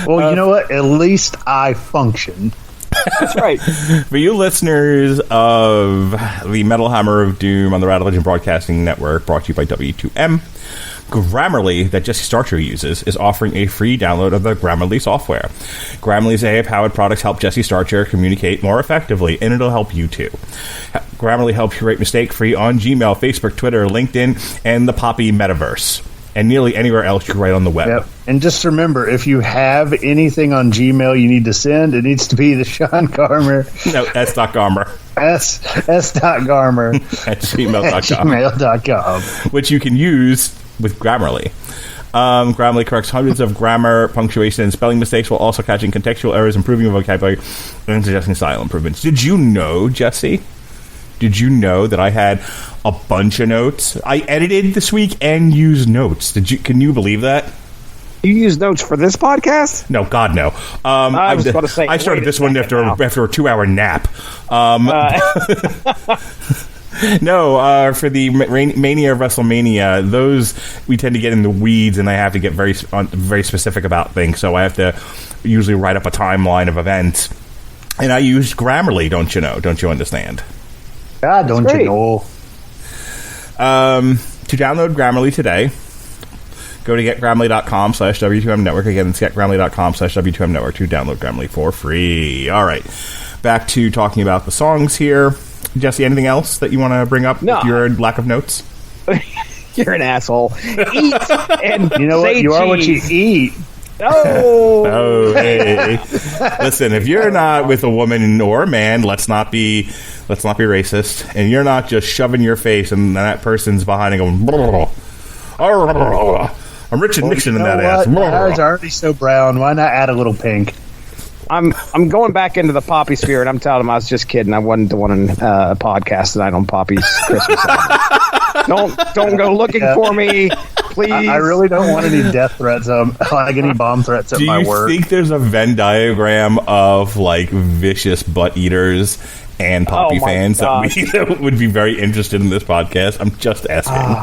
Well, you know what? At least I function. That's right. For you listeners of the Metal Hammer of Doom on the Radulich and Broadcasting Network, brought to you by W2M, Grammarly, that Jesse Starcher uses, is offering a free download of the Grammarly software. Grammarly's AI-powered products help Jesse Starcher communicate more effectively, and it'll help you too. Grammarly helps you write mistake-free on Gmail, Facebook, Twitter, LinkedIn, and the Poppy Metaverse, and nearly anywhere else you can write on the web. Yep. And just remember, if you have anything on Gmail you need to send, it needs to be the Sean Garmer. No, S.Garmer. S.Garmer At gmail.com. gmail.com. Which you can use with Grammarly. Grammarly corrects hundreds of grammar, punctuation, and spelling mistakes while also catching contextual errors, improving your vocabulary, and suggesting style improvements. Did you know, Jesse? Did you know that I had a bunch of notes? I edited this week and used notes. Can you believe that? You use notes for this podcast? No, God, no. I was about to say, I started this one after a 2-hour nap. No, for the Mania of WrestleMania, those we tend to get in the weeds, and I have to get very specific about things. So I have to usually write up a timeline of events, and I use Grammarly. Don't you know? Don't you understand? God, don't great. you know? To download Grammarly today, go to getgrammarly.com/W2M Network. Again, it's getgrammarly.com/W2M Network to download Grammarly for free. All right, back to talking about the songs here. Jesse, anything else that you want to bring up with your lack of notes? You're an asshole. Eat and You know what? say You are what you cheese. eat. Oh. Oh, hey. Listen, if you're not with a woman or a man, let's not be racist, and you're not just shoving your face and that person's behind and going, I'm Richard Nixon in that ass. Ours are already so brown. Why not add a little pink? I'm going back into the Poppy spirit. I'm telling him I was just kidding. I wasn't doing a podcast tonight on Poppy's Christmas album. Don't go looking for me, please. I really don't want any death threats, like any bomb threats at my work. Do you think there's a Venn diagram of like vicious butt eaters and Poppy fans that would be very interested in this podcast? I'm just asking.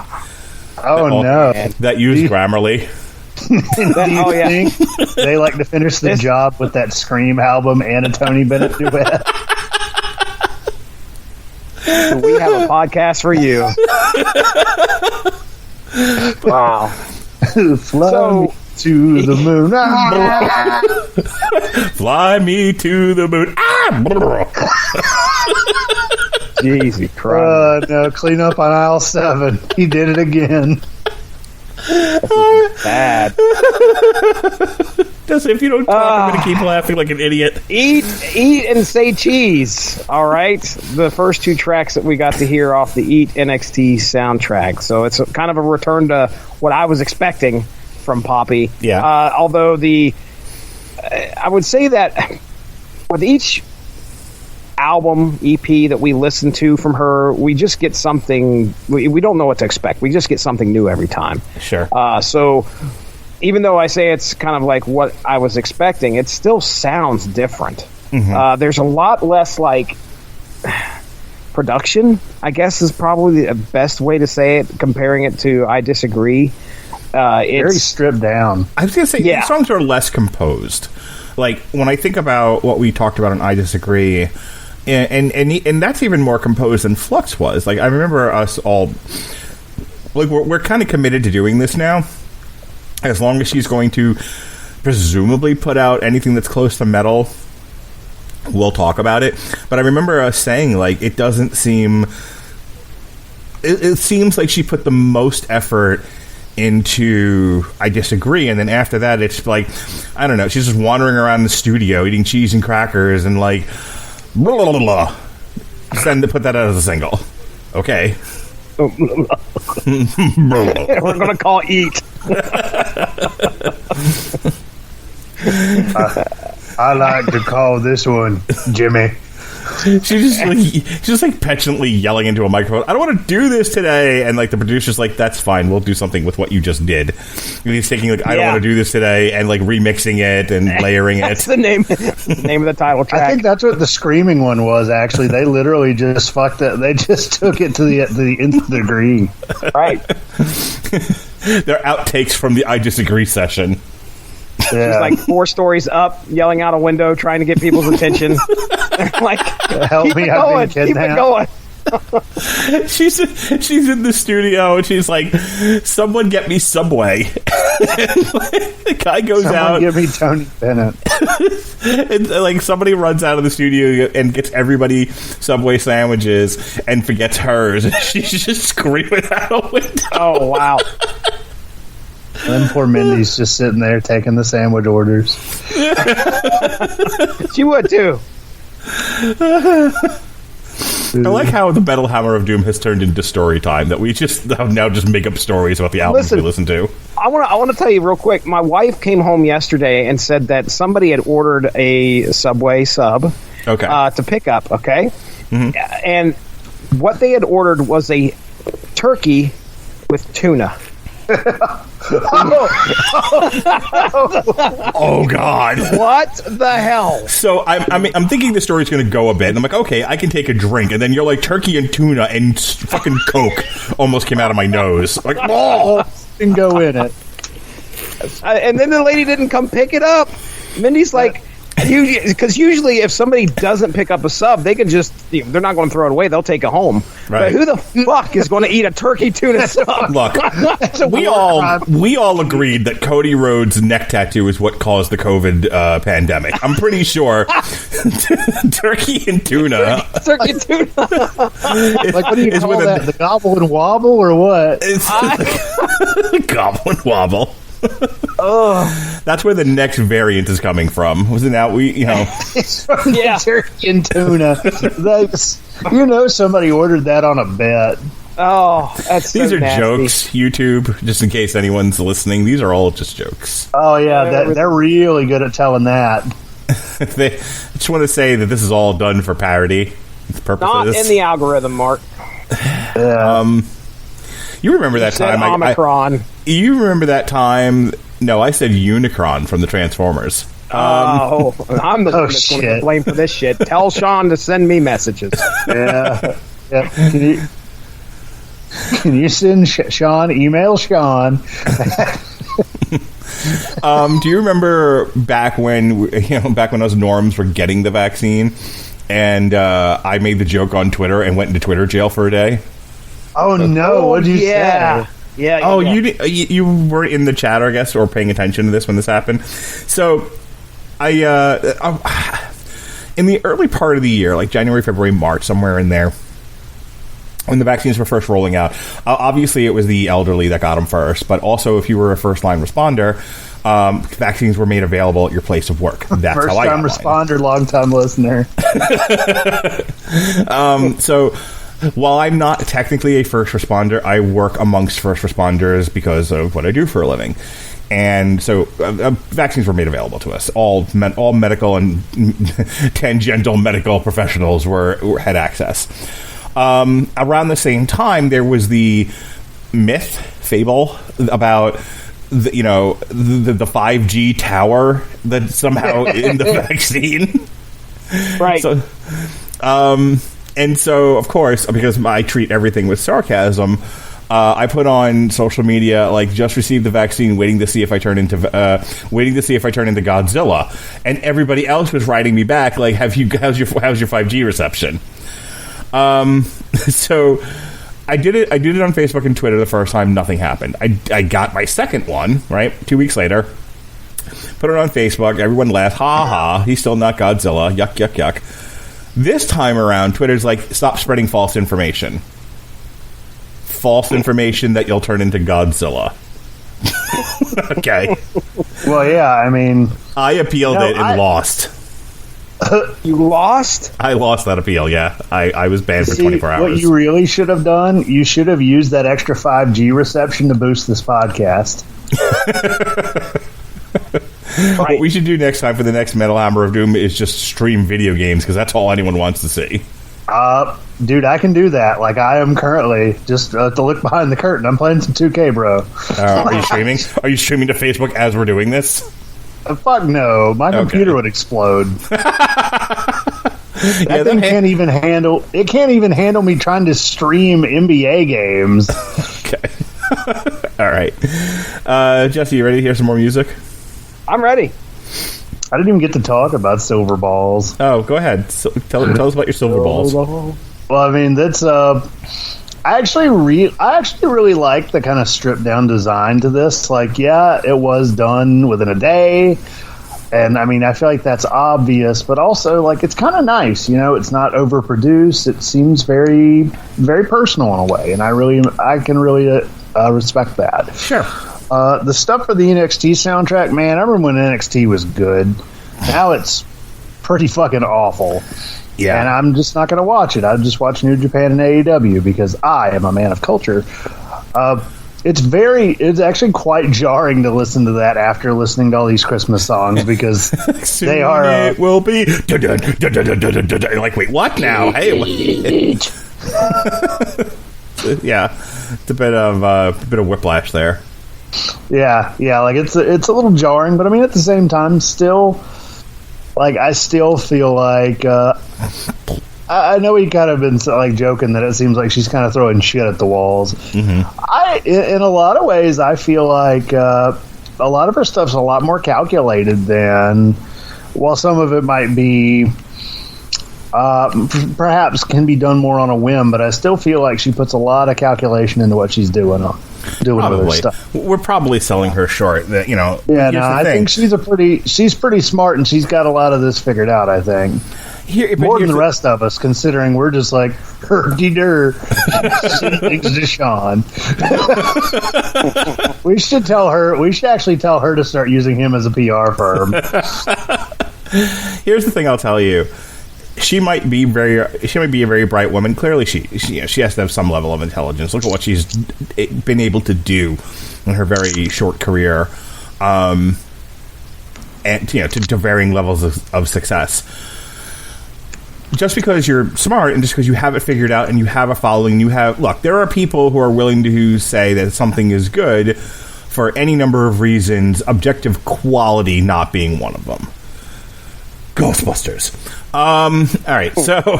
No. That use Grammarly. Do you think they like to finish the job with that Scream album and a Tony Bennett duet? We have a podcast for you. Wow. Fly me to the moon. Fly me to the moon. Jesus Christ. No, clean up on aisle 7. He did it again. Bad. Just if you don't talk, I'm going to keep laughing like an idiot. Eat and say cheese. All right. The first 2 tracks that we got to hear off the Eat NXT soundtrack. So it's kind of a return to what I was expecting from Poppy. Yeah. Although I would say that with each album EP that we listen to from her, we just get something. We don't know what to expect. We just get something new every time. Sure. So even though I say it's kind of like what I was expecting, it still sounds different. Mm-hmm. There's a lot less like production, I guess, is probably the best way to say it, comparing it to I Disagree. Very stripped down. I was going to say, the songs are less composed. Like, when I think about what we talked about in I Disagree, and that's even more composed than Flux was. Like, I remember us all, like, we're kind of committed to doing this now. As long as she's going to presumably put out anything that's close to metal, we'll talk about it. But I remember us saying, like, it doesn't seem... It seems like she put the most effort into I Disagree, and then after that it's like, I don't know, she's just wandering around the studio eating cheese and crackers and like blah, blah, blah, blah. Put that out as a single. Okay. We're gonna call Eat. I like to call this one Jimmy. she's just like petulantly yelling into a microphone, I don't want to do this today, and like the producer's like, that's fine, we'll do something with what you just did. And he's taking like, I don't want to do this today, and like remixing it and layering That's it. the name of the title track. I think that's what the screaming one was. Actually, they literally just fucked it. They just took it to the nth degree. Right. They're outtakes from the I Disagree session. Yeah. She's like 4 stories up, yelling out a window, trying to get people's attention. Like, Help keep me, it I've going, been keep it kidnapped. going. She's in the studio and she's like, someone get me Subway. The guy goes Someone out, give me Tony Bennett. and like somebody runs out of the studio and gets everybody Subway sandwiches and forgets hers. She's just screaming out a window. Oh, wow. And then poor Mindy's just sitting there taking the sandwich orders. She would, too. I like how the Metal Hammer of Doom has turned into story time, that we just now just make up stories about the albums we listen to. I want to tell you real quick. My wife came home yesterday and said that somebody had ordered a Subway sub to pick up, okay? Mm-hmm. And what they had ordered was a turkey with tuna. Oh God! What the hell? So I'm thinking the story's going to go a bit, and I'm like, okay, I can take a drink, and then you're like turkey and tuna and fucking Coke almost came out of my nose. Like, oh, Can go in it. And then the lady didn't come pick it up. Mindy's like, because usually if somebody doesn't pick up a sub, they can just, they're not going to throw it away. They'll take it home. Right. But who the fuck is going to eat a turkey tuna sub? look, we all agreed that Cody Rhodes' neck tattoo is what caused the COVID pandemic. I'm pretty sure turkey and tuna. Turkey tuna. Like, what do you call that? The gobble and wobble or what? It's gobble and wobble. That's where the next variant is coming from. Was it now? It's from Yeah. turkey and tuna. Somebody ordered that on a bet. Oh, that's These so are nasty. jokes, YouTube, just in case anyone's listening. These are all just jokes. Oh yeah, they're really good at telling that. I just want to say that this is all done for parody purposes. Not in the algorithm, Mark. Yeah. You remember that Said time? Omicron. You remember that time? No, I said Unicron from the Transformers. I'm the one that's going to shit. complain for this shit. Tell Sean to send me messages. Yeah. Can you send Sean? Email Sean. Do you remember back when us norms were getting the vaccine, and I made the joke on Twitter and went into Twitter jail for a day? Oh no! What did you say? Yeah. Oh, you were in the chat, I guess, or paying attention to this when this happened. So, in the early part of the year, like January, February, March, somewhere in there, when the vaccines were first rolling out, obviously it was the elderly that got them first, but also if you were a first-line responder, vaccines were made available at your place of work. That's how I got mine. First-time responder, long-time listener. So, while I'm not technically a first responder, I work amongst first responders because of what I do for a living. And so vaccines were made available to us. All medical and tangential medical professionals had access. Around the same time, there was the fable about the 5G tower that's somehow in the vaccine. Right. So, and so, of course, because I treat everything with sarcasm, I put on social media like just received the vaccine, waiting to see if I turn into Godzilla, and everybody else was writing me back like, how's your 5G reception? So I did it on Facebook and Twitter the first time. Nothing happened. I got my second one right 2 weeks later. Put it on Facebook. Everyone laughed. Ha ha. He's still not Godzilla. Yuck yuck yuck. This time around, Twitter's like, stop spreading false information. False information that you'll turn into Godzilla. Okay. Well, yeah, I mean... I appealed it and lost. You lost? I lost that appeal, yeah. I was banned for 24 hours. What you really should have done, you should have used that extra 5G reception to boost this podcast. What we should do next time for the next Metal Hammer of Doom is just stream video games, because that's all anyone wants to see. Dude, I can do that. Like, I am currently just to look behind the curtain. I'm playing some 2K, bro. Are you streaming? Are you streaming to Facebook as we're doing this? Fuck no. My computer would explode. That thing can't even handle. It can't even handle me trying to stream NBA games. Okay. All right. Jesse, you ready to hear some more music? I'm ready. I didn't even get to talk about silver balls. Oh, go ahead. So, tell us about your silver balls. Well, I mean, that's I actually really like the kind of stripped down design to this. Like, yeah, it was done within a day, and I mean, I feel like that's obvious, but also like it's kind of nice. You know, it's not overproduced. It seems very, very personal in a way, and I can really respect that. Sure. The stuff for the NXT soundtrack, man, I remember when NXT was good. Now it's pretty fucking awful. Yeah. And I'm just not going to watch it. I just watch New Japan and AEW because I am a man of culture. It's actually quite jarring to listen to that after listening to all these Christmas songs because they are. It will be. You're like, wait, what now? Hey, yeah, it's a bit of whiplash there. Yeah, like it's a little jarring, but I mean at the same time, still, like I still feel like I know we kind of been like joking that it seems like she's kind of throwing shit at the walls. Mm-hmm. In a lot of ways, I feel like a lot of her stuff's a lot more calculated than, while some of it might be perhaps can be done more on a whim, but I still feel like she puts a lot of calculation into what she's doing with her stuff. We're probably selling her short. That, you know. Yeah, no, I think she's pretty smart, and she's got a lot of this figured out. I think more than the rest of us, considering we're just like herdy-dur. Deshaun. We should tell her. We should actually tell her to start using him as a PR firm. Here's the thing I'll tell you. She might be a very bright woman. Clearly, she has to have some level of intelligence. Look at what she's been able to do in her very short career, and to varying levels of success. Just because you're smart and just because you have it figured out and you have a following, there are people who are willing to say that something is good for any number of reasons, objective quality not being one of them. Ghostbusters. All right, so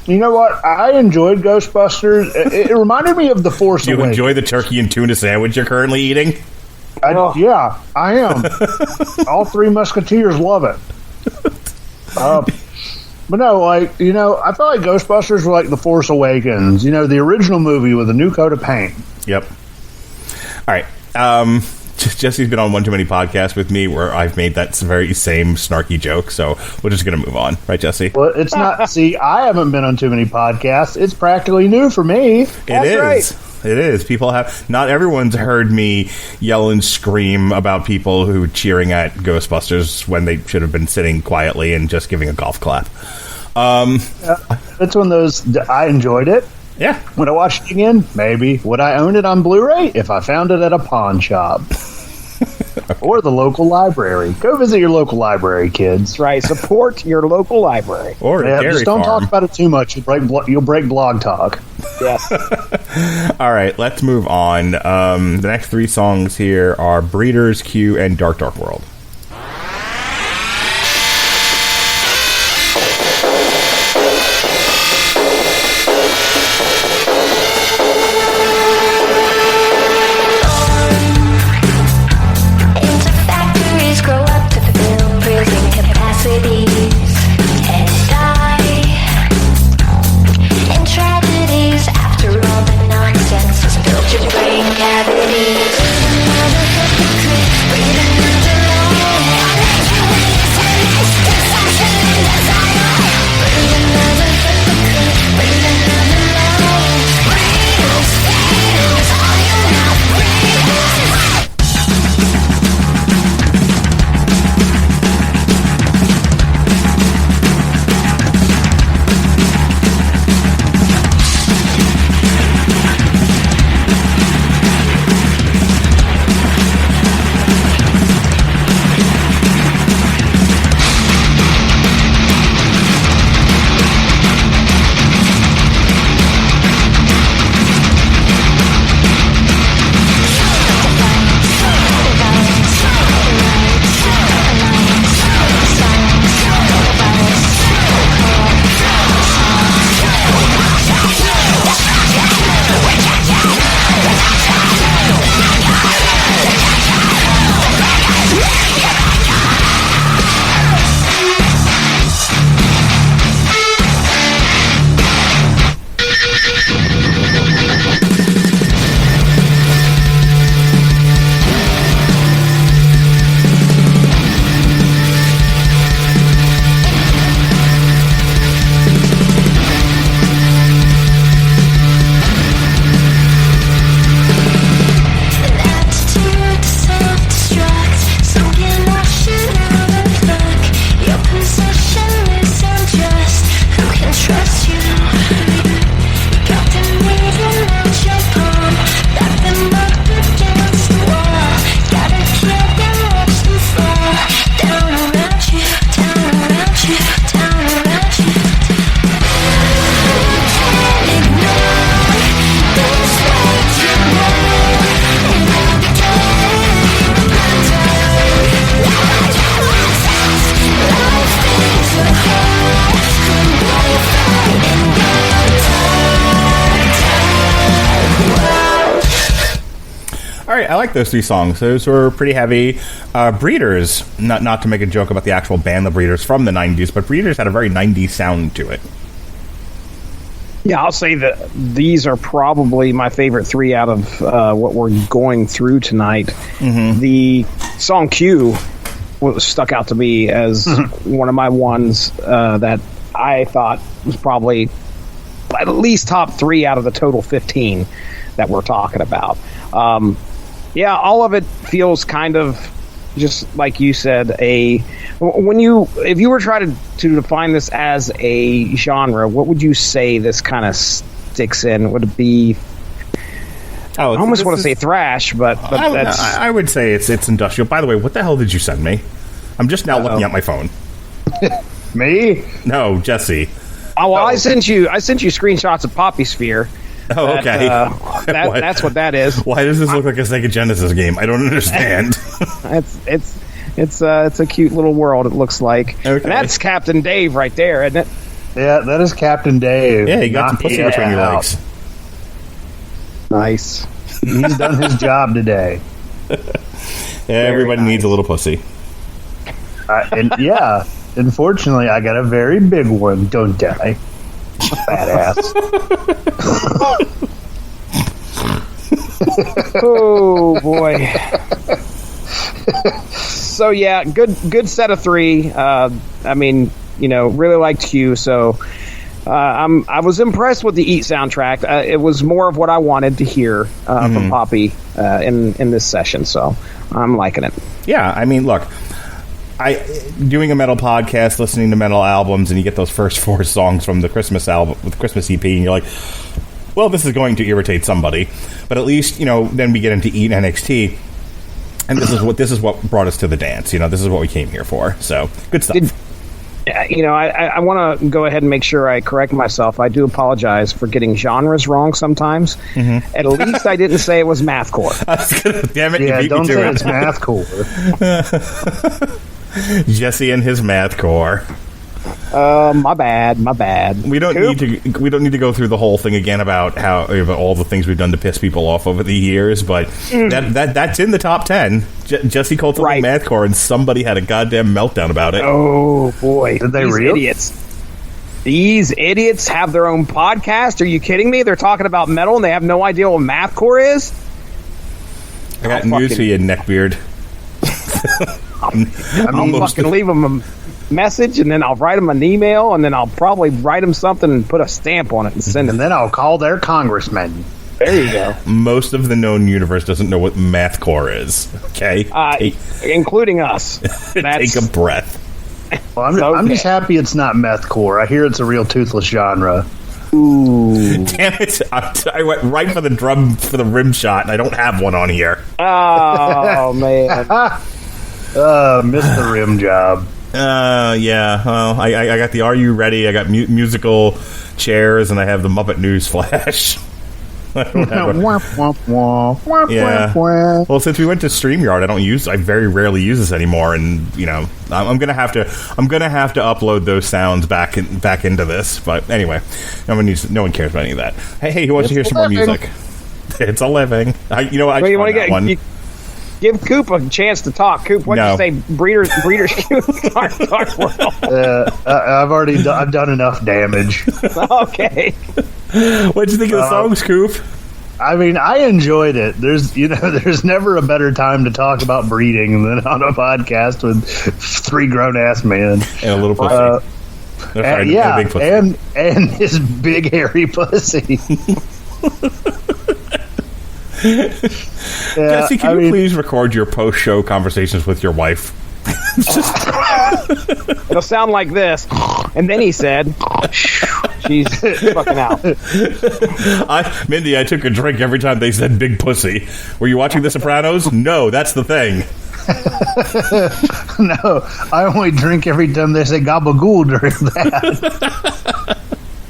you know what? I enjoyed Ghostbusters. It reminded me of The Force Awakens. You enjoy the turkey and tuna sandwich you're currently eating? Yeah, I am. All three Musketeers love it. But no, I felt like Ghostbusters were like The Force Awakens. You know, the original movie with a new coat of paint. Yep. All right. Jesse's been on one too many podcasts with me where I've made that very same snarky joke, so we're just going to move on. Right, Jesse? Well, it's not... See, I haven't been on too many podcasts. It's practically new for me. It is. Right. It is. People have... Not everyone's heard me yell and scream about people who were cheering at Ghostbusters when they should have been sitting quietly and just giving a golf clap. It's one of those... I enjoyed it. Yeah. Would I watch it again? Maybe. Would I own it on Blu-ray? If I found it at a pawn shop. Or the local library. Go visit your local library, kids. That's right. Support your local library. Or a dairy just don't farm. talk about it too much. You'll break blog talk. Yes. All right, let's move on. The next three songs here are Breeders, Q, and Dark Dark World. Cavities. Breathing underwater. I like those 3 songs. Those were pretty heavy. Breeders, not to make a joke about the actual band, the Breeders from the 90s, but Breeders had a very 90s sound to it. Yeah, I'll say that these are probably my favorite 3 out of what we're going through tonight. Mm-hmm. The song Q stuck out to me as one of my ones that I thought was probably at least top 3 out of the total 15 that we're talking about. Yeah, all of it feels kind of just like you said. If you were trying to define this as a genre, what would you say this kind of sticks in? Would it be? I almost want to say thrash, but that's. I would say it's industrial. By the way, what the hell did you send me? I'm just now looking at my phone. Me? No, Jesse. Oh, well, I sent you screenshots of Poppy Sphere. Oh, okay. That's what that is. Why does this look like a Sega Genesis game? I don't understand. It's a cute little world. It looks like. Okay. And that's Captain Dave right there, isn't it? Yeah, that is Captain Dave. Yeah, he got some pussy between your legs. Nice. He's done his job today. Everybody needs a little pussy. Unfortunately, I got a very big one, don't I? Badass. Oh boy. So yeah, good set of 3. I mean, really liked Q. So I was impressed with the Eat soundtrack. It was more of what I wanted to hear from Poppy in this session. So I'm liking it. Yeah, I mean, look. Doing a metal podcast, listening to metal albums, and you get those first 4 songs from the Christmas album, with the Christmas EP, and you're like, well, this is going to irritate somebody. But at least, then we get into Eat NXT, and this is what brought us to the dance. This is what we came here for. So, good stuff. I want to go ahead and make sure I correct myself. I do apologize for getting genres wrong sometimes. Mm-hmm. At least I didn't say it was mathcore. Damn it, yeah, you beat don't me to say it. it's mathcore. Jesse and his mathcore. My bad. We don't need to go through the whole thing again about all the things we've done to piss people off over the years, but that's in the top 10. Jesse called something mathcore, and somebody had a goddamn meltdown about it. Oh boy, did they idiots? These idiots have their own podcast. Are you kidding me? They're talking about metal and they have no idea what mathcore is. I got news for you, neckbeard. I'll fucking leave them a message, and then I'll write them an email, and then I'll probably write them something and put a stamp on it and send it. And then I'll call their congressman. There you go. Most of the known universe doesn't know what mathcore is. Okay, including us. Take a breath. Well, I'm just happy it's not methcore. I hear it's a real toothless genre. Ooh. Damn it! I went right for the rim shot, and I don't have one on here. Oh man. Missed the rim job. Yeah. Well, I got the Are You Ready? I got musical chairs, and I have the Muppet News Flash. I don't have Well, since we went to StreamYard, I very rarely use this anymore, and I'm gonna have to upload those sounds back into this. But anyway, no one cares about any of that. Hey, who wants to hear some more music? It's a living. You want to get one. Give Coop a chance to talk. Coop, what did you say? Breeders. I've done enough damage. Okay. What'd you think of the songs, Coop? I mean, I enjoyed it. There's never a better time to talk about breeding than on a podcast with 3 grown ass men and a little pussy. And a big pussy. And his big hairy pussy. Jesse, can you please record your post-show conversations with your wife? It'll sound like this. And then he said, she's fucking out. Mindy, I took a drink every time they said big pussy. Were you watching The Sopranos? No, that's the thing. No, I only drink every time they say gabagool during that.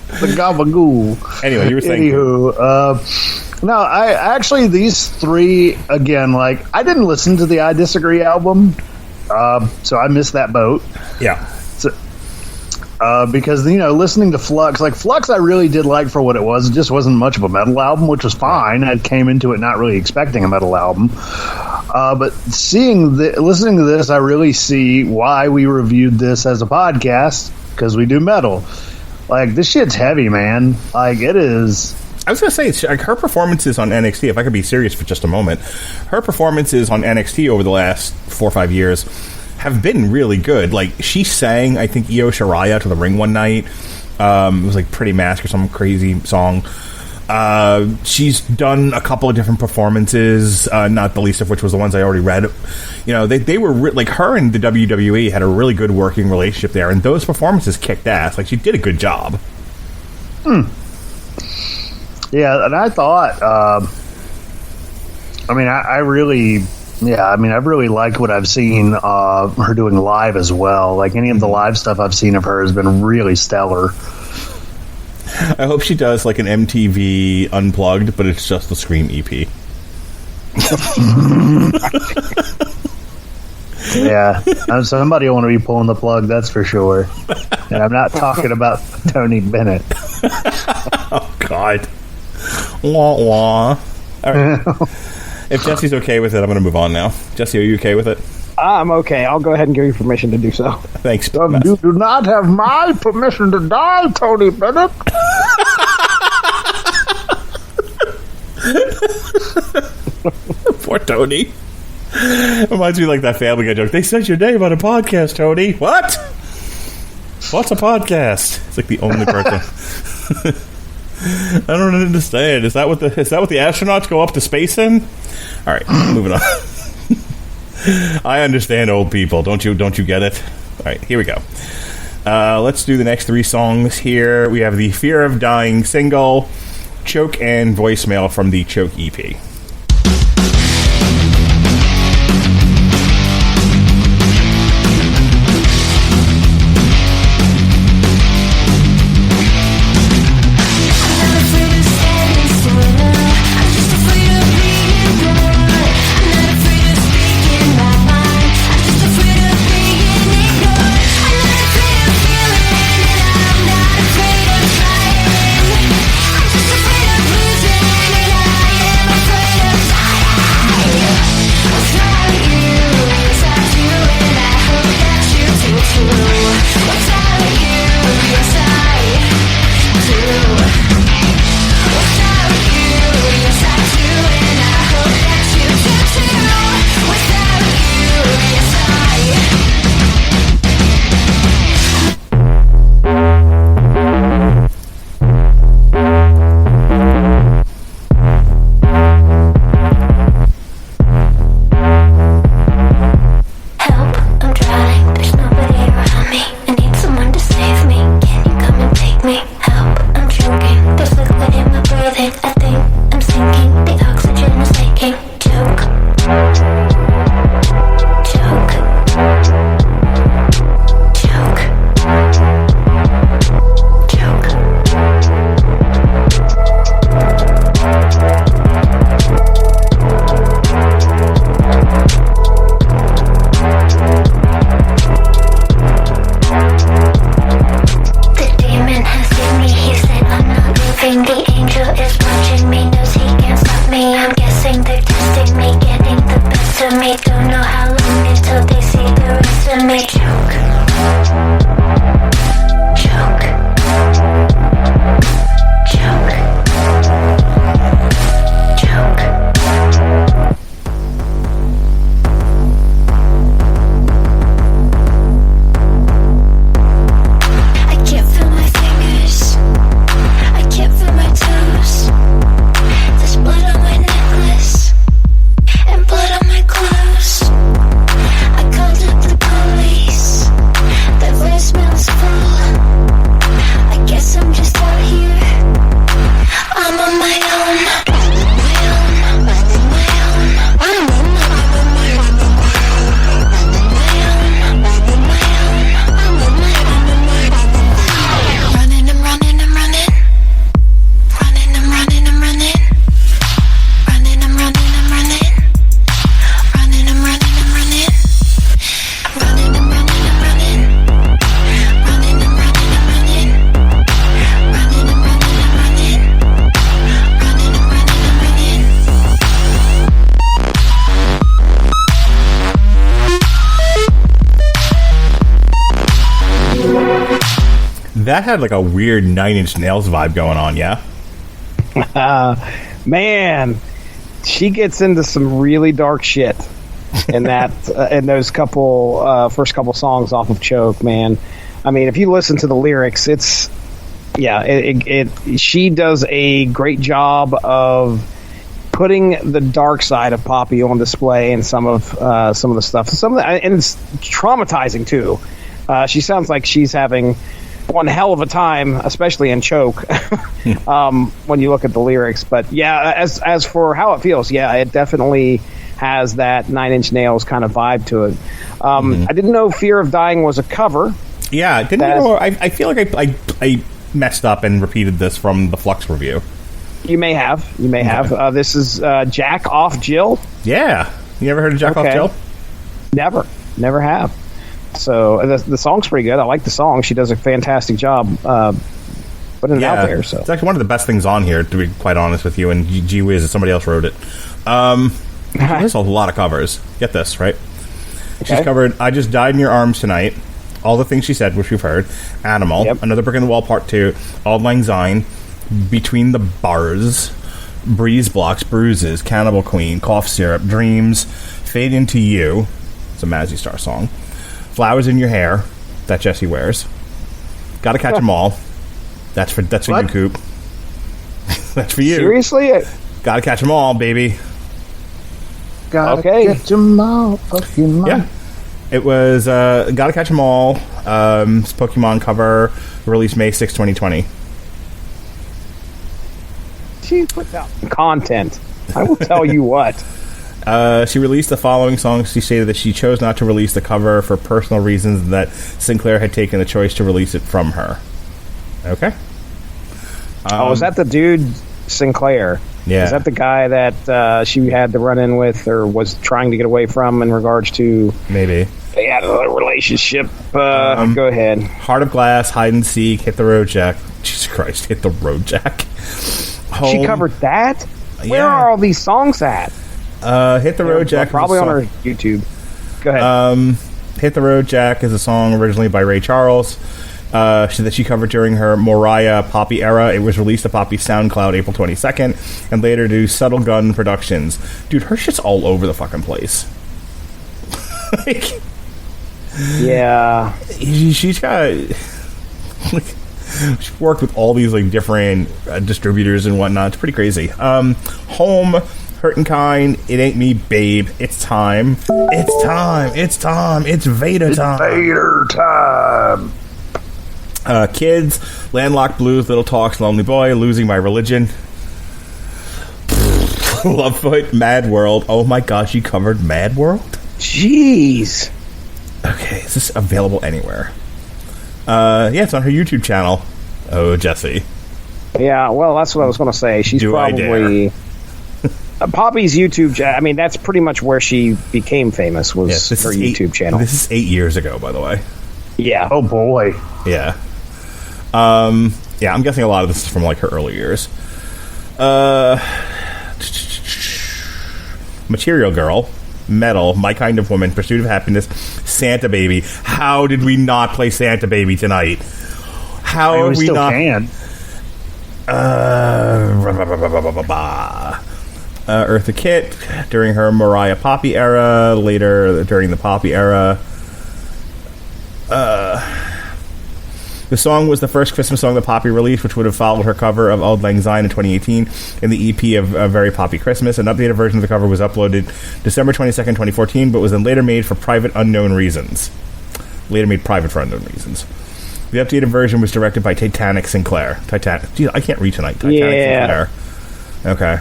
The gabagool. Anyway, you were saying... Anywho, no, I actually, these 3, again, I didn't listen to the I Disagree album, so I missed that boat. Yeah. So, because, listening to Flux, I really did like for what it was. It just wasn't much of a metal album, which was fine. I came into it not really expecting a metal album. But listening to this, I really see why we reviewed this as a podcast, because we do metal. This shit's heavy, man. It is. I was going to say, her performances on NXT, if I could be serious for just a moment, her performances on NXT over the last 4 or 5 years have been really good. She sang, I think, Io Shirai to the ring one night. It was Pretty Mask or some crazy song. She's done a couple of different performances, not the least of which was the ones I already read. They were her and the WWE had a really good working relationship there, and those performances kicked ass. She did a good job. Yeah, and I thought, I really liked what I've seen her doing live as well. Any of the live stuff I've seen of her has been really stellar. I hope she does an MTV Unplugged, but it's just the Scream EP. Yeah, somebody want to be pulling the plug, that's for sure. And I'm not talking about Tony Bennett. Oh, God. Wah, wah. All right. If Jesse's okay with it, I'm going to move on now. Jesse, are you okay with it? I'm okay. I'll go ahead and give you permission to do so. Thanks. You do not have my permission to die, Tony Bennett. Poor Tony. Reminds me that Family Guy joke. They said your name on a podcast, Tony. What? What's a podcast? It's the only person. I don't understand. Is that what the astronauts go up to space in? All right, moving on. I understand old people. Don't you get it? All right, here we go. Let's do the next 3 songs here. We have the Fear of Dying single, Choke, and Voicemail from the Choke EP. Police. That had like a weird Nine Inch Nails vibe going on, yeah? Man, she gets into some really dark shit in that in those first couple songs off of Choke, man. I mean, if you listen to the lyrics, it's she does a great job of putting the dark side of Poppy on display in some of the stuff. And it's traumatizing too. She sounds like she's having one hell of a time, especially in Choke, when you look at the lyrics. But yeah, as for how it feels, yeah, it definitely has that Nine Inch Nails kind of vibe to it. I didn't know Fear of Dying was a cover. Yeah, I feel like I messed up and repeated this from the Flux review. You may have. This is Jack Off Jill. Yeah. You ever heard of Jack Off Jill? Never have. So the song's pretty good. I like the song. She does a fantastic job putting it out there. So it's actually one of the best things on here, to be quite honest with you. And gee whiz, somebody else wrote it. There's a lot of covers. Get this, right? She's covered I Just Died in Your Arms Tonight, all the things she said, which we've heard, Animal, Another Brick in the Wall Part 2, Auld Lang Syne, Between the Bars, Breeze Blocks, Bruises, Cannibal Queen, Cough Syrup, Dreams, Fade Into You, it's a Mazzy Star song, Flowers in Your Hair, that Jessie wears, Gotta Catch 'Em All, that's for you, Coop. That's for you. Seriously? Gotta Catch 'Em All, baby. Gotta catch 'em all, Pokemon. Yeah. It was Gotta Catch 'Em All, Pokemon cover, released May 6, 2020. She puts out content. I will tell you what. She released the following songs. She stated that she chose not to release the cover for personal reasons, and that Sinclair had taken the choice to release it from her. Okay. Is that the dude, Sinclair? Yeah. Is that the guy that she had to run in with or was trying to get away from in regards to... Maybe. They had a relationship. Go ahead. Heart of Glass, Hide and Seek, Hit the Road Jack. Jesus Christ, Hit the Road Jack. She covered that? Where are all these songs at? Hit the Road Jack. Probably on her YouTube. Go ahead. Hit the Road Jack is a song originally by Ray Charles that she covered during her Mariah Poppy era. It was released to Poppy's SoundCloud April 22nd and later to Subtle Gun Productions. Dude, her shit's all over the fucking place. Yeah. She's got... She's worked with all these like different distributors and whatnot. It's pretty crazy. Home, Hurtin' Kind, It Ain't Me, Babe. It's time. It's time. It's time. It's Vader time. Vader time. Kids, Landlocked Blues, Little Talks, Lonely Boy, Losing My Religion. Lovefoot, Mad World. Oh my gosh, you covered Mad World? Jeez. Okay, is this available anywhere? Yeah, it's on her YouTube channel. Oh, Jessie. Yeah, well, that's what I was going to say. She's probably... Poppy's YouTube channel, I mean, that's pretty much where she became famous, was her YouTube channel. This is 8 years ago, by the way. Yeah. Oh, boy. Yeah. Yeah, I'm guessing a lot of this is from, like, her early years. Material Girl, Metal, My Kind of Woman, Pursuit of Happiness, Santa Baby. How did we not play Santa Baby tonight? How we still not? Can. Eartha Kitt during her Mariah Poppy era, later during the Poppy era. The song was the first Christmas song that Poppy released, which would have followed her cover of Auld Lang Syne in 2018 in the EP of Very Poppy Christmas. An updated version of the cover was uploaded December 22nd, 2014, but was then later made for private unknown reasons. The updated version was directed by Titanic Sinclair. Dude, I can't read tonight. Titanic Sinclair. Okay.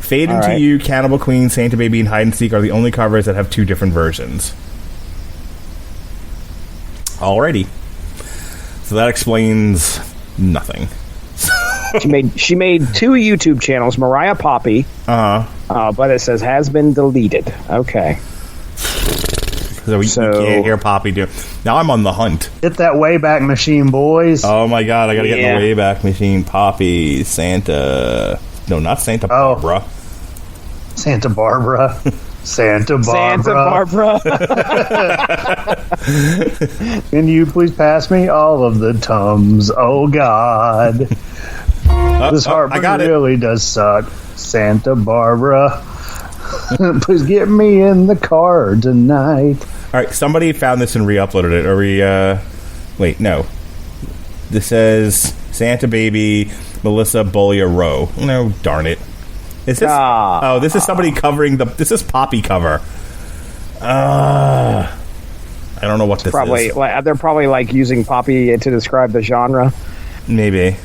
Fade Into You, Cannibal Queen, Santa Baby, and Hide and Seek are the only covers that have two different versions. Alrighty. So that explains nothing. She made two YouTube channels, Mariah Poppy, but it says has been deleted. Okay. So we can't hear Poppy do. Now I'm on the hunt. Hit that Wayback Machine, boys. Oh my god, I gotta get in the Wayback Machine. Poppy, Santa. No, not Santa Barbara. Santa Barbara. Santa Barbara. Can you please pass me all of the Tums? Oh, God. This heartburn really does suck. Santa Barbara. Please get me in the car tonight. All right, somebody found this and re-uploaded it. Are we, wait, no. This says Santa Baby, Melissa Bolia Rowe. No, darn it. Is this? Oh, this is somebody covering this is Poppy cover. I don't know what this is. They're probably like using Poppy to describe the genre. Maybe.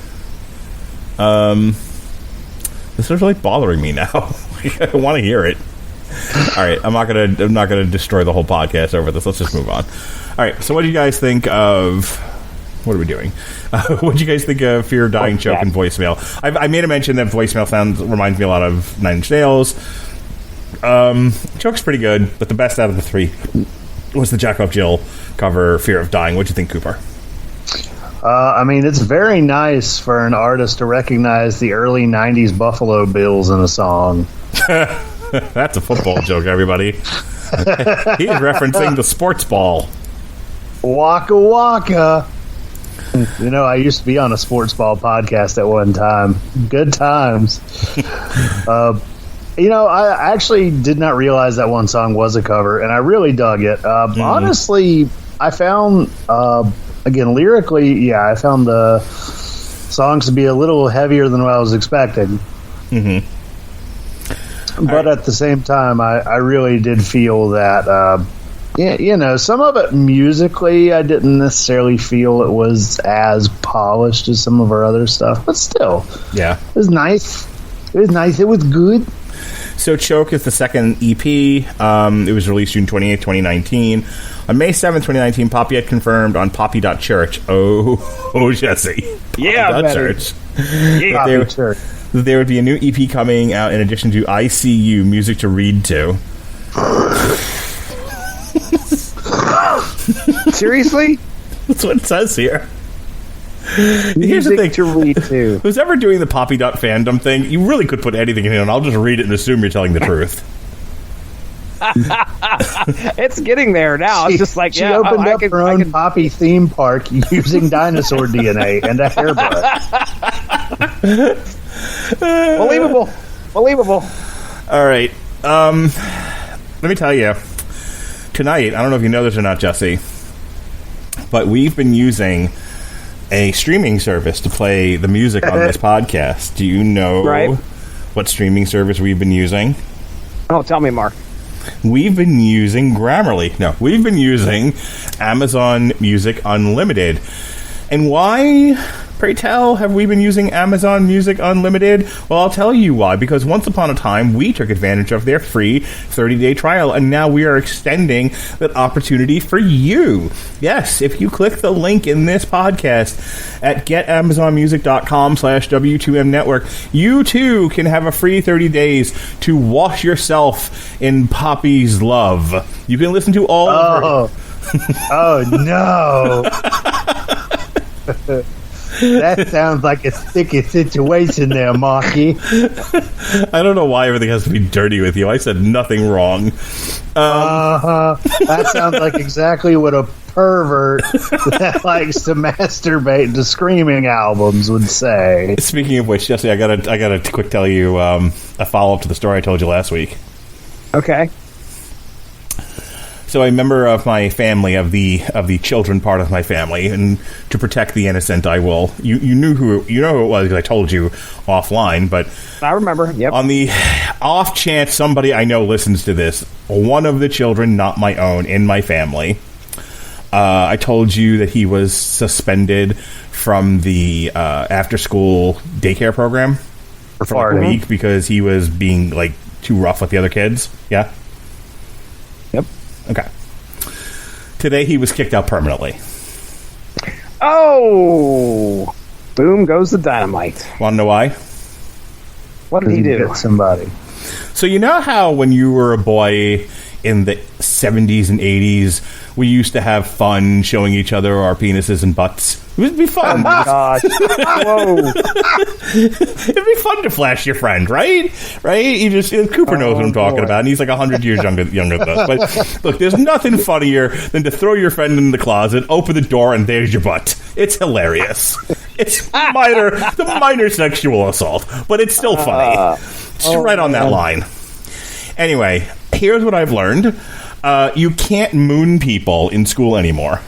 This is really bothering me now. I want to hear it. All right, I'm not gonna destroy the whole podcast over this. Let's just move on. All right, so what do you guys think of? What are we doing? What do you guys think of Fear of Dying, Choke, and Voicemail? I made a mention that Voicemail reminds me a lot of Nine Inch Nails. Choke's pretty good, but the best out of the three was the Jack Up Jill cover, Fear of Dying. What'd you think, Cooper? I mean, it's very nice for an artist to recognize the early 90s Buffalo Bills in a song. That's a football joke, everybody. He's referencing the sports ball. Waka waka. You know, I used to be on a sports ball podcast at one time. Good times. You know, I actually did not realize that one song was a cover, and I really dug it. Honestly, I found, again, lyrically, I found the songs to be a little heavier than what I was expecting. Mm-hmm. But at the same time, I really did feel that, you know, some of it musically, I didn't necessarily feel it was as polished as some of our other stuff. But still, it was nice. It was nice. It was good. So Choke is the second EP. It was released June 28th, 2019. On May 7th, 2019, Poppy had confirmed on Poppy.Church. Oh, Jesse. Church. Church. There would be a new EP coming out in addition to ICU, Music to Read To. Seriously? That's what it says here. Here's the thing. To read to. Who's ever doing the Poppy.fandom thing, you really could put anything in it, and I'll just read it and assume you're telling the truth. It's getting there now. It's just like she opened up her own Poppy theme park using dinosaur DNA and a hairbrush. Believable. All right. Let me tell you. Tonight, I don't know if you know this or not, Jesse, but we've been using a streaming service to play the music on this podcast. Do you know what streaming service we've been using? Oh, tell me, Mark. We've been using Grammarly. No, we've been using Amazon Music Unlimited. And why, pray tell, have we been using Amazon Music Unlimited? Well, I'll tell you why. Because once upon a time, we took advantage of their free 30-day trial, and now we are extending that opportunity for you. Yes, if you click the link in this podcast at getamazonmusic.com/W2M network, you too can have a free 30 days to wash yourself in Poppy's love. You can listen to all of her... Oh, no. That sounds like a sticky situation there, Marky. I don't know why everything has to be dirty with you. I said nothing wrong. That sounds like exactly what a pervert that likes to masturbate to screaming albums would say. Speaking of which, Jesse, I gotta quick tell you a follow-up to the story I told you last week. Okay. So a member of my family, of the children part of my family, and to protect the innocent, I will. You know who it was because I told you offline, but I remember. Yep. On the off chance somebody I know listens to this, one of the children, not my own, in my family, I told you that he was suspended from the after-school daycare program for like a week because he was being like too rough with the other kids. Yeah. Yep. Okay. Today he was kicked out permanently. Oh! Boom goes the dynamite. Want to know why? What did he do? Hit somebody. So you know how when you were a boy in the 70s and 80s, we used to have fun showing each other our penises and butts? It'd be fun. Oh my gosh! Whoa! It'd be fun to flash your friend, right? You just Cooper knows what I'm talking about, and he's like 100 years younger than us. But look, there's nothing funnier than to throw your friend in the closet, open the door, and there's your butt. It's hilarious. It's minor sexual assault, but it's still funny. It's right on that line. Anyway, here's what I've learned: you can't moon people in school anymore.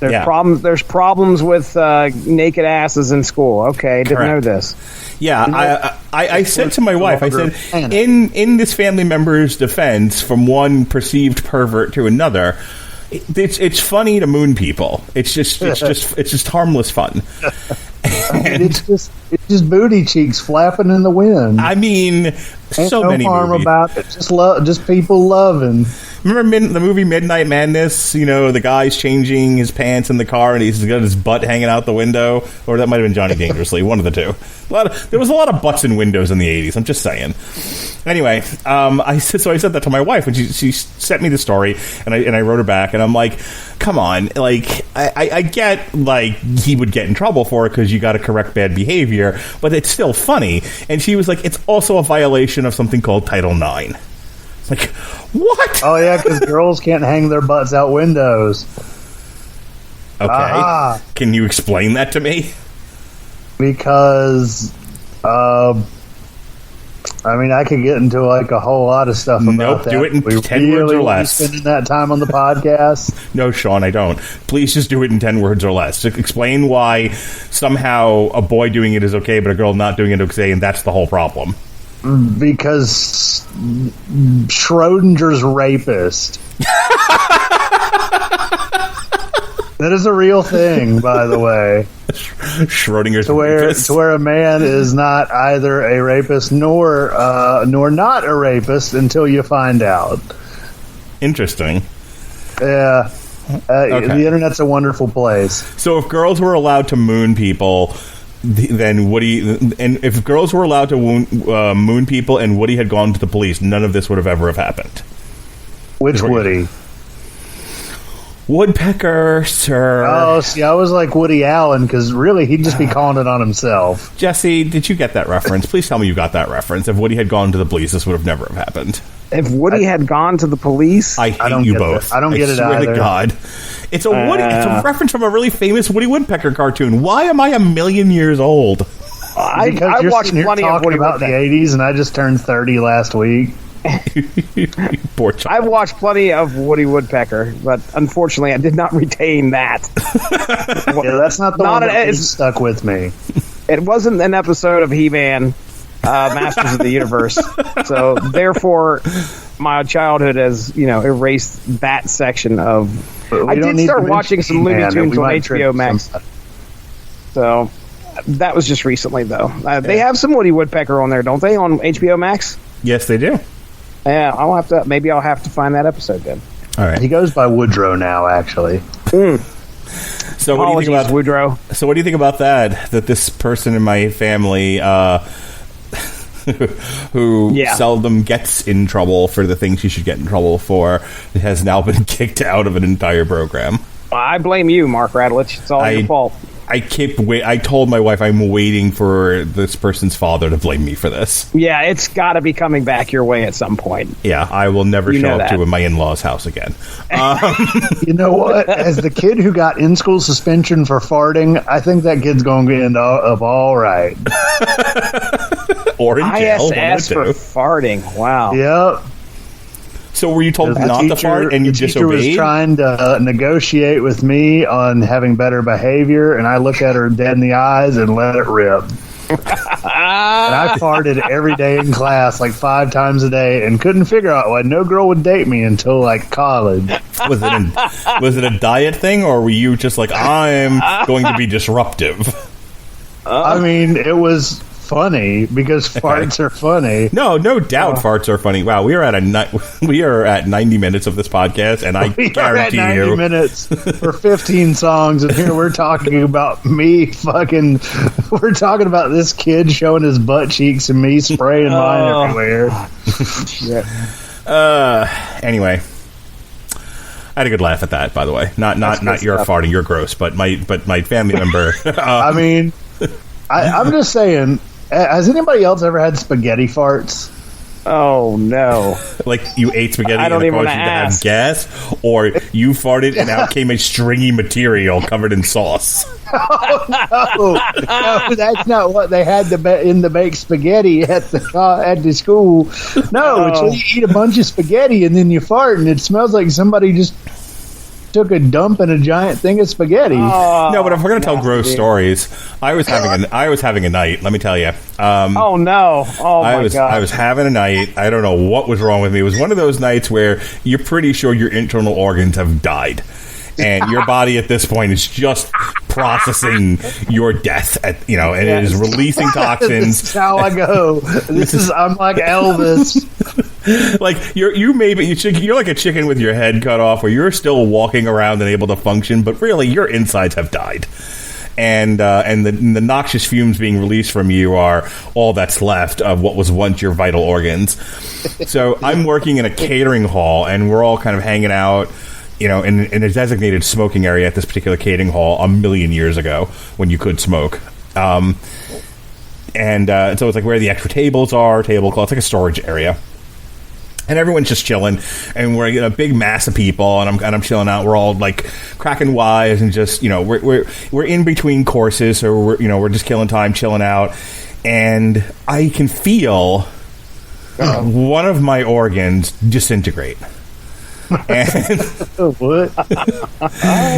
There's problems with naked asses in school. Okay, didn't know this. Yeah, I said to my wife, I said, in this family member's defense, from one perceived pervert to another, it's funny to moon people. It's just harmless fun. It's just booty cheeks flapping in the wind. I mean, Ain't so no many harm movies. about it. Just people loving. Remember the movie Midnight Madness? You know, the guy's changing his pants in the car and he's got his butt hanging out the window. Or that might have been Johnny Dangerously, one of the two. There was a lot of butts in windows in the 80s, I'm just saying. Anyway, I said that to my wife when she sent me the story, and I wrote her back, and I'm like, come on, like, I get, like, he would get in trouble for it because you got to correct bad behavior, but it's still funny. And she was like, it's also a violation of something called Title IX. Like, what? Oh, yeah, because girls can't hang their butts out windows. Okay. Can you explain that to me? Because, I mean, I could get into, like, a whole lot of stuff about that. Do it in 10 words or less. Spending that time on the podcast? No, Sean, I don't. Please just do it in 10 words or less. Just explain why somehow a boy doing it is okay, but a girl not doing it is okay, and that's the whole problem. Because Schrodinger's rapist. That is a real thing, by the way. Schrodinger's rapist. To where a man is not either a rapist nor not a rapist until you find out. Interesting. Yeah. Okay. The internet's a wonderful place. So if girls were allowed to moon people, then Woody, and if girls were allowed to moon people and Woody had gone to the police, none of this would have ever happened. Which Woody? Woodpecker, sir. Oh, see, I was like Woody Allen, because really he'd just be calling it on himself. Jesse, did you get that reference? Please tell me you got that reference. If Woody had gone to the police, this would have never have happened. If Woody had gone to the police, I hate you both. I don't get it either. To God. It's a Woody. It's a reference from a really famous Woody Woodpecker cartoon. Why am I 1,000,000 years old? I watched plenty of Woody about the 80s, and I just turned 30 last week. Poor child. I've watched plenty of Woody Woodpecker, but unfortunately, I did not retain that. Yeah, that's not the one that stuck with me. It wasn't an episode of He-Man, Masters of the Universe, so therefore, my childhood has erased that section of. I did start watching some Looney Tunes on HBO Max, so that was just recently, though. They have some Woody Woodpecker on there, don't they? On HBO Max? Yes, they do. Yeah, maybe I'll have to find that episode then. All right. He goes by Woodrow now, actually. So what do you think about Woodrow? So what do you think about that? That this person in my family, who seldom gets in trouble for the things she should get in trouble for, has now been kicked out of an entire program. I blame you, Mark Radulich. It's all your fault. I told my wife I'm waiting for this person's father to blame me for this. Yeah, it's got to be coming back your way at some point. Yeah, I will never show up to my in-laws' house again. You know what? As the kid who got in-school suspension for farting, I think that kid's going to end up all right. Or in jail. ISS for farting. Wow. Yep. So were you told not to fart and you disobeyed? The teacher was trying to negotiate with me on having better behavior, and I looked at her dead in the eyes and let it rip. And I farted every day in class, like 5 times a day, and couldn't figure out why no girl would date me until like college. Was it a diet thing, or were you just like, I'm going to be disruptive? I mean, it was funny because farts are funny. No doubt farts are funny. Wow, we are at 90 minutes of this podcast, and I guarantee are at 90 minutes for 15 songs, and here we're talking about me fucking. We're talking about this kid showing his butt cheeks and me spraying mine everywhere. Anyway. I had a good laugh at that, by the way. Not your farting, you're gross, but my family member. I mean, I'm just saying, has anybody else ever had spaghetti farts? Oh, no. Like you ate spaghetti I don't and even caused wanna you to have ask. gas, or you farted and out came a stringy material covered in sauce. No, that's not what they had in the baked spaghetti at the school. No, it's when you eat a bunch of spaghetti and then you fart and it smells like somebody just took a dump in a giant thing of spaghetti. No, but if we're going to tell gross stories, I was having a night. Let me tell you. Oh no! Oh my god! I was having a night. I don't know what was wrong with me. It was one of those nights where you're pretty sure your internal organs have died, and your body at this point is just processing your death. And it is releasing toxins. This is how I go. I'm like Elvis. Like you're like a chicken with your head cut off, where you're still walking around and able to function, but really your insides have died. And the noxious fumes being released from you are all that's left of what was once your vital organs. So I'm working in a catering hall, and we're all kind of hanging out, in a designated smoking area at this particular catering hall a million years ago when you could smoke. So it's like where the extra tables are, tablecloths, like a storage area. And everyone's just chilling, and we're a big mass of people, and I'm chilling out. We're all like cracking wise, and just we're in between courses, so we're just killing time, chilling out, and I can feel one of my organs disintegrate. And, What?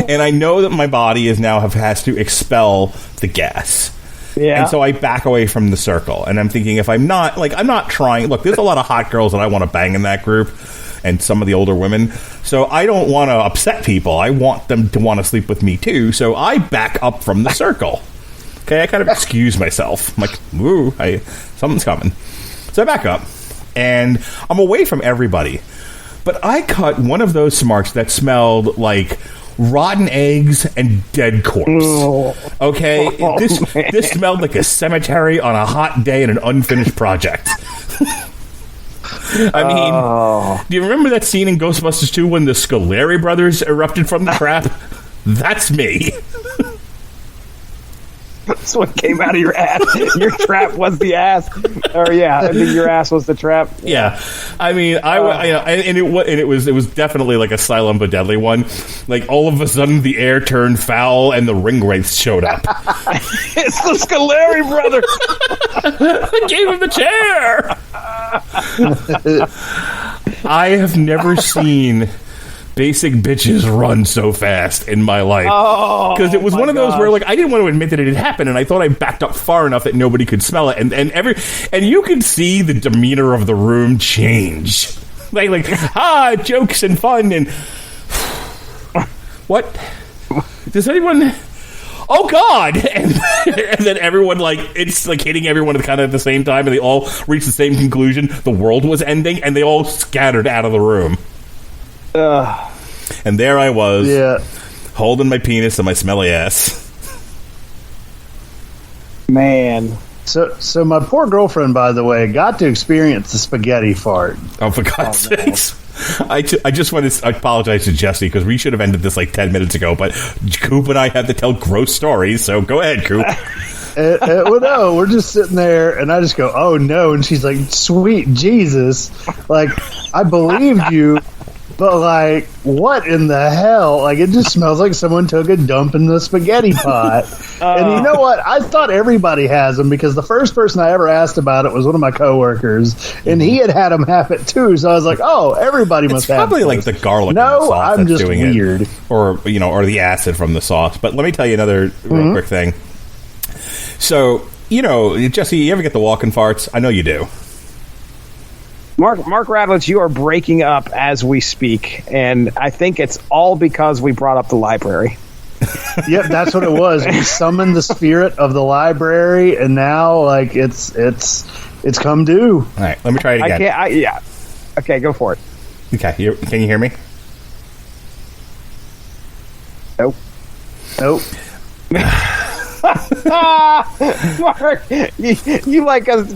and I know that my body has to expel the gas. Yeah. And so I back away from the circle, and I'm thinking, if I'm not trying. Look, there's a lot of hot girls that I want to bang in that group, and some of the older women. So I don't want to upset people. I want them to want to sleep with me too. So I back up from the circle. Okay, I kind of excuse myself. I'm like, ooh, something's coming. So I back up, and I'm away from everybody. But I cut one of those smarts that smelled like rotten eggs and dead corpse. Okay, this smelled like a cemetery on a hot day in an unfinished project. I mean, do you remember that scene in Ghostbusters 2 when the Scoleri brothers erupted from the trap? That's me. That's what came out of your ass. Your trap was the ass, or your ass was the trap. Yeah, I mean, it was definitely like a silent but deadly one. Like all of a sudden, the air turned foul and the ring wraiths showed up. It's the Scoleri brother. I gave him the chair. I have never seen basic bitches run so fast in my life, because it was one of those where I didn't want to admit that it had happened, and I thought I backed up far enough that nobody could smell it, and you could see the demeanor of the room change, like jokes and fun, and what does anyone? Oh God! And then everyone it's hitting everyone kind of at the same time, and they all reach the same conclusion: the world was ending, and they all scattered out of the room. And there I was, holding my penis and my smelly ass. Man. So my poor girlfriend, by the way, got to experience the spaghetti fart. Oh, for God's sakes. I just want to apologize to Jesse, because we should have ended this 10 minutes ago, but Coop and I had to tell gross stories, so go ahead, Coop. Well, no, we're just sitting there, and I just go, oh, no, and she's like, sweet Jesus. I believed you. But, what in the hell? It just smells like someone took a dump in the spaghetti pot. And you know what? I thought everybody has them, because the first person I ever asked about it was one of my coworkers, and he had them have it too. So I was like, oh, everybody must have it. It's probably the garlic in the sauce I'm that's just doing weird. it. Or the acid from the sauce. But let me tell you another real quick thing. So, Jesse, you ever get the walking farts? I know you do. Mark Radulich, you are breaking up as we speak, and I think it's all because we brought up the library. Yep, that's what it was. We summoned the spirit of the library, and now it's come due. All right, let me try it again. Okay, go for it. Okay, can you hear me? Nope. Mark, you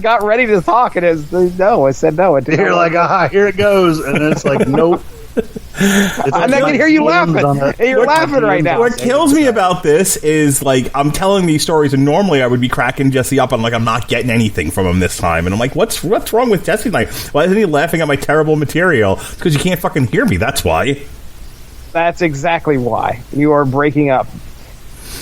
got ready to talk, and no, I said no. It didn't. You're here it goes, and it's nope. And I can hear you laughing. Hey, you're laughing right now. What kills me about this is, like, I'm telling these stories, and normally I would be cracking Jesse up. I'm like, I'm not getting anything from him this time. And I'm like, what's wrong with Jesse tonight? Why isn't he laughing at my terrible material? It's because you can't fucking hear me. That's why. That's exactly why. You are breaking up.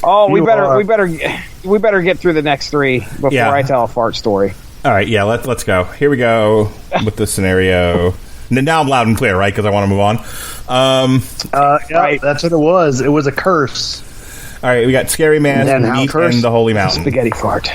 Oh, we better get through the next three before I tell a fart story. All right, yeah, let's go. Here we go with the scenario. Now I'm loud and clear, right? Because I want to move on. Right. That's what it was. It was a curse. All right, we got Scary Man, Meat, and the Holy Mountain. Spaghetti fart.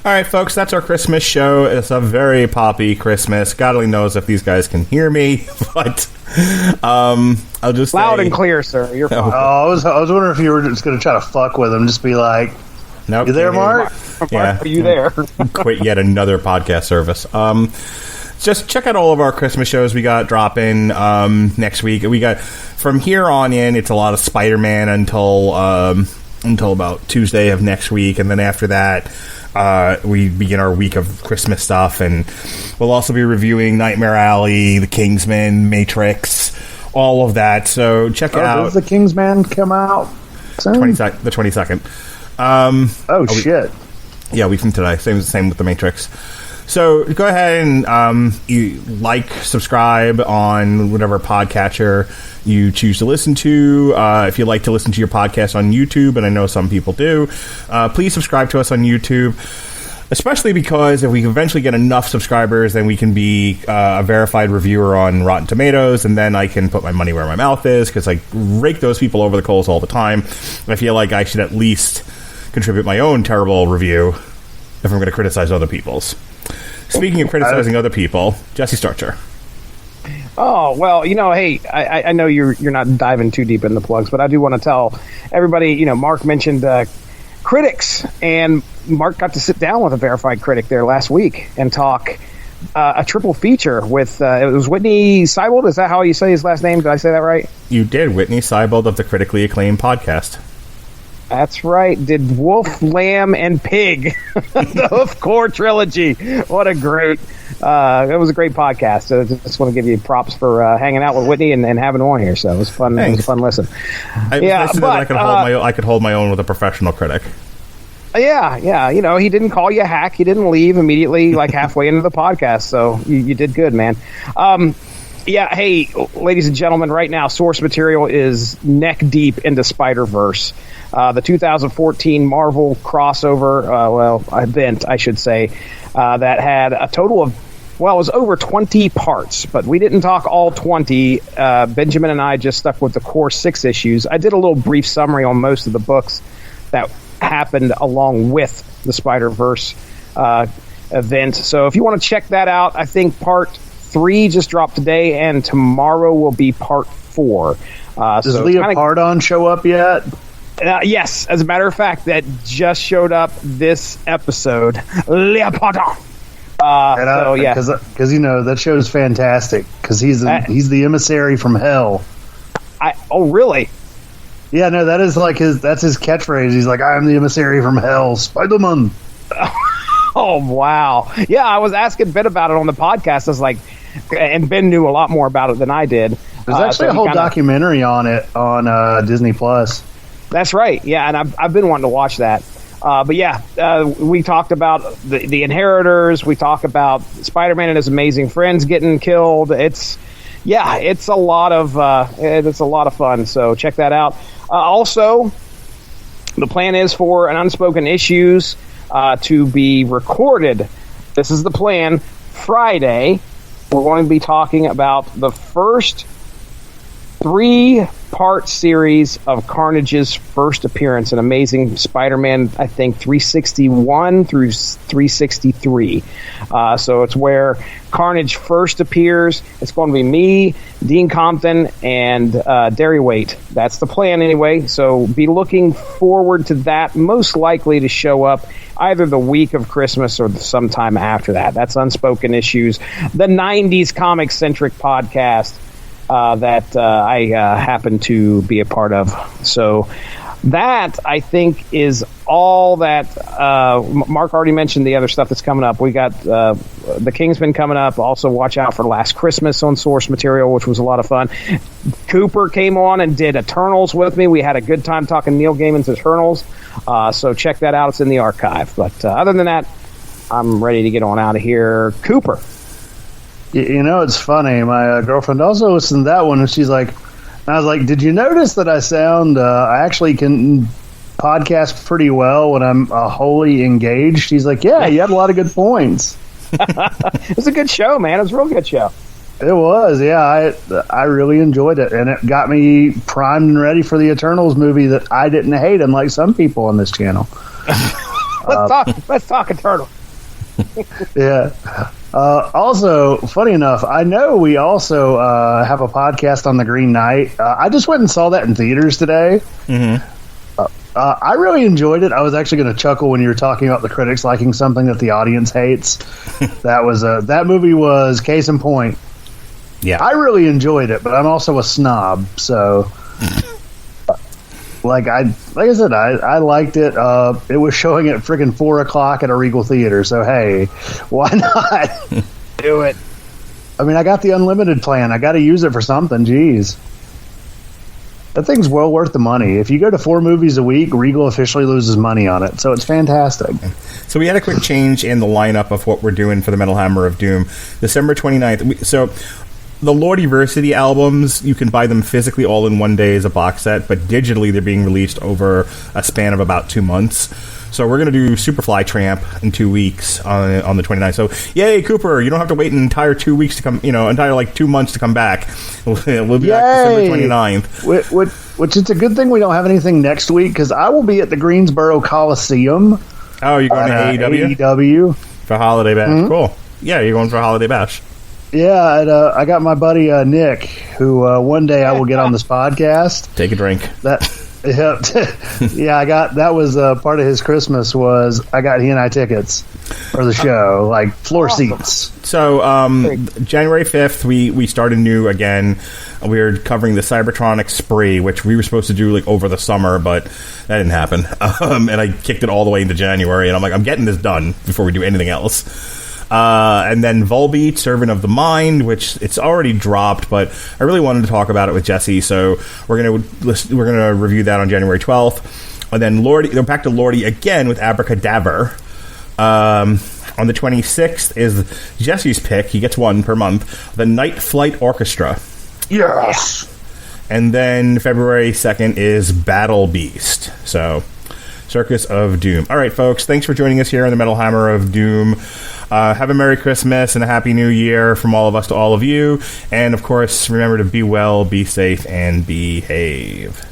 All right, folks, that's our Christmas show. It's a very poppy Christmas. God only knows if these guys can hear me, but I'll just loud say, and clear, sir. You're fine. I was wondering if you were just going to try to fuck with him, just be like, nope, "You there, Mark? Yeah, are you there?" Quit yet another podcast service. Just check out all of our Christmas shows we got dropping next week. We got from here on in. It's a lot of Spider-Man until about Tuesday of next week, and then after that, we begin our week of Christmas stuff, and we'll also be reviewing Nightmare Alley, The Kingsman, Matrix, all of that. So check it out. Does The Kingsman come out soon? The 22nd. Shit. Yeah, a week from today. Same with The Matrix. So go ahead and you subscribe on whatever podcatcher you choose to listen to. If you like to listen to your podcast on YouTube, and I know some people do, please subscribe to us on YouTube, especially because if we eventually get enough subscribers, then we can be a verified reviewer on Rotten Tomatoes, and then I can put my money where my mouth is, because I rake those people over the coals all the time. I feel like I should at least contribute my own terrible review if I'm going to criticize other people's. Speaking of criticizing other people, Jesse Starcher. Oh, well, hey, I know you're not diving too deep in the plugs, but I do want to tell everybody, Mark mentioned critics, and Mark got to sit down with a verified critic there last week and talk a triple feature with, it was Whitney Seibold. Is that how you say his last name? Did I say that right? You did, Whitney Seibold of the critically acclaimed podcast. That's right. Did Wolf, Lamb, and Pig. The Hoof Core trilogy. What a great... it was a great podcast. I just want to give you props for hanging out with Whitney and having him on here. So it was fun. Thanks. It was a fun listen. I could hold my own with a professional critic. Yeah. You know, he didn't call you a hack. He didn't leave immediately, like halfway into the podcast. So you did good, man. Yeah, hey, ladies and gentlemen, right now, source material is neck deep into Spider-Verse. The 2014 Marvel crossover, event, I should say, that had a total of, it was over 20 parts, but we didn't talk all 20. Benjamin and I just stuck with the core 6 issues. I did a little brief summary on most of the books that happened along with the Spider-Verse event. So if you want to check that out, I think part 3 just dropped today, and tomorrow will be part 4. Does Leopardon show up yet? Yes, as a matter of fact, that just showed up this episode. Leopardon. Because you know that show's fantastic. Because he's the emissary from hell. Oh, really? Yeah, no, that is like that's his catchphrase. He's like, "I am the emissary from hell, Spider-Man." Oh, wow. Yeah, I was asking Ben about it on the podcast. I was like, and Ben knew a lot more about it than I did. There's actually a whole documentary on it on Disney Plus. That's right. Yeah, and I've been wanting to watch that. But yeah, we talked about the Inheritors. We talked about Spider-Man and his amazing friends getting killed. It's a lot of fun. So check that out. Also, the plan is for an Unspoken Issues to be recorded. This is the plan. Friday, we're going to be talking about the first 3-part series of Carnage's first appearance in Amazing Spider-Man, I think 361 through 363. So it's where Carnage first appears. It's going to be me, Dean Compton, and Derry Waite. That's the plan anyway. So be looking forward to that. Most likely to show up either the week of Christmas or sometime after that. That's Unspoken Issues, the 90s comic-centric podcast that I happen to be a part of. So that, I think, is all that. Mark already mentioned the other stuff that's coming up. We got The Kingsman coming up. Also, watch out for Last Christmas on source material, which was a lot of fun. Cooper came on and did Eternals with me. We had a good time talking Neil Gaiman's Eternals. So check that out. It's in the archive. But other than that, I'm ready to get on out of here. Cooper. You know, it's funny. My girlfriend also listened to that one, and she's like, I was like, did you notice that I actually can podcast pretty well when I'm wholly engaged? She's like, yeah, you had a lot of good points. It was a good show, man. It was a real good show. It was, yeah. I really enjoyed it, and it got me primed and ready for the Eternals movie that I didn't hate, unlike some people on this channel. Let's talk Eternals. Yeah. Also, funny enough, I know we also have a podcast on The Green Knight. I just went and saw that in theaters today. Mm-hmm. I really enjoyed it. I was actually going to chuckle when you were talking about the critics liking something that the audience hates. That movie was case in point. Yeah, I really enjoyed it, but I'm also a snob, so. Like I said, I liked it. It was showing at freaking 4:00 at a Regal Theater, so hey, why not do it? I mean, I got the unlimited plan. I got to use it for something. Jeez, that thing's well worth the money. If you go to 4 movies a week, Regal officially loses money on it, so it's fantastic. So we had a quick change in the lineup of what we're doing for the Metal Hammer of Doom, December 29th. So. The Lordiversity albums, you can buy them physically all in one day as a box set, but digitally they're being released over a span of about 2 months. So we're going to do Superfly Tramp in 2 weeks on the 29th. So, yay, Cooper, you don't have to wait an entire 2 weeks to come, entire 2 months to come back. We'll be back December 29th. Which it's a good thing we don't have anything next week, because I will be at the Greensboro Coliseum. Oh, you're going to AEW? AEW. For Holiday Bash. Mm-hmm. Cool. Yeah, you're going for Holiday Bash. Yeah, I got my buddy Nick, who one day I will get on this podcast. Take a drink. Yeah, I got that was part of his Christmas was I got he and I tickets. for the show, like floor seats. So, January 5th, we started new again. We were covering the Cybertronic Spree, which we were supposed to do like over the summer, but that didn't happen. And I kicked it all the way into January, and I'm like, I'm getting this done before we do anything else. And then Volbeat, Servant of the Mind, which it's already dropped, but I really wanted to talk about it with Jesse, so we're gonna review that on January 12th. And then Lordy, go back to Lordy again with Abracadaver. On the 26th is Jesse's pick. He gets one per month. The Night Flight Orchestra. Yes. And then February 2nd is Battle Beast. So, Circus of Doom. All right, folks. Thanks for joining us here on the Metal Hammer of Doom. Have a Merry Christmas and a Happy New Year from all of us to all of you. And, of course, remember to be well, be safe, and behave.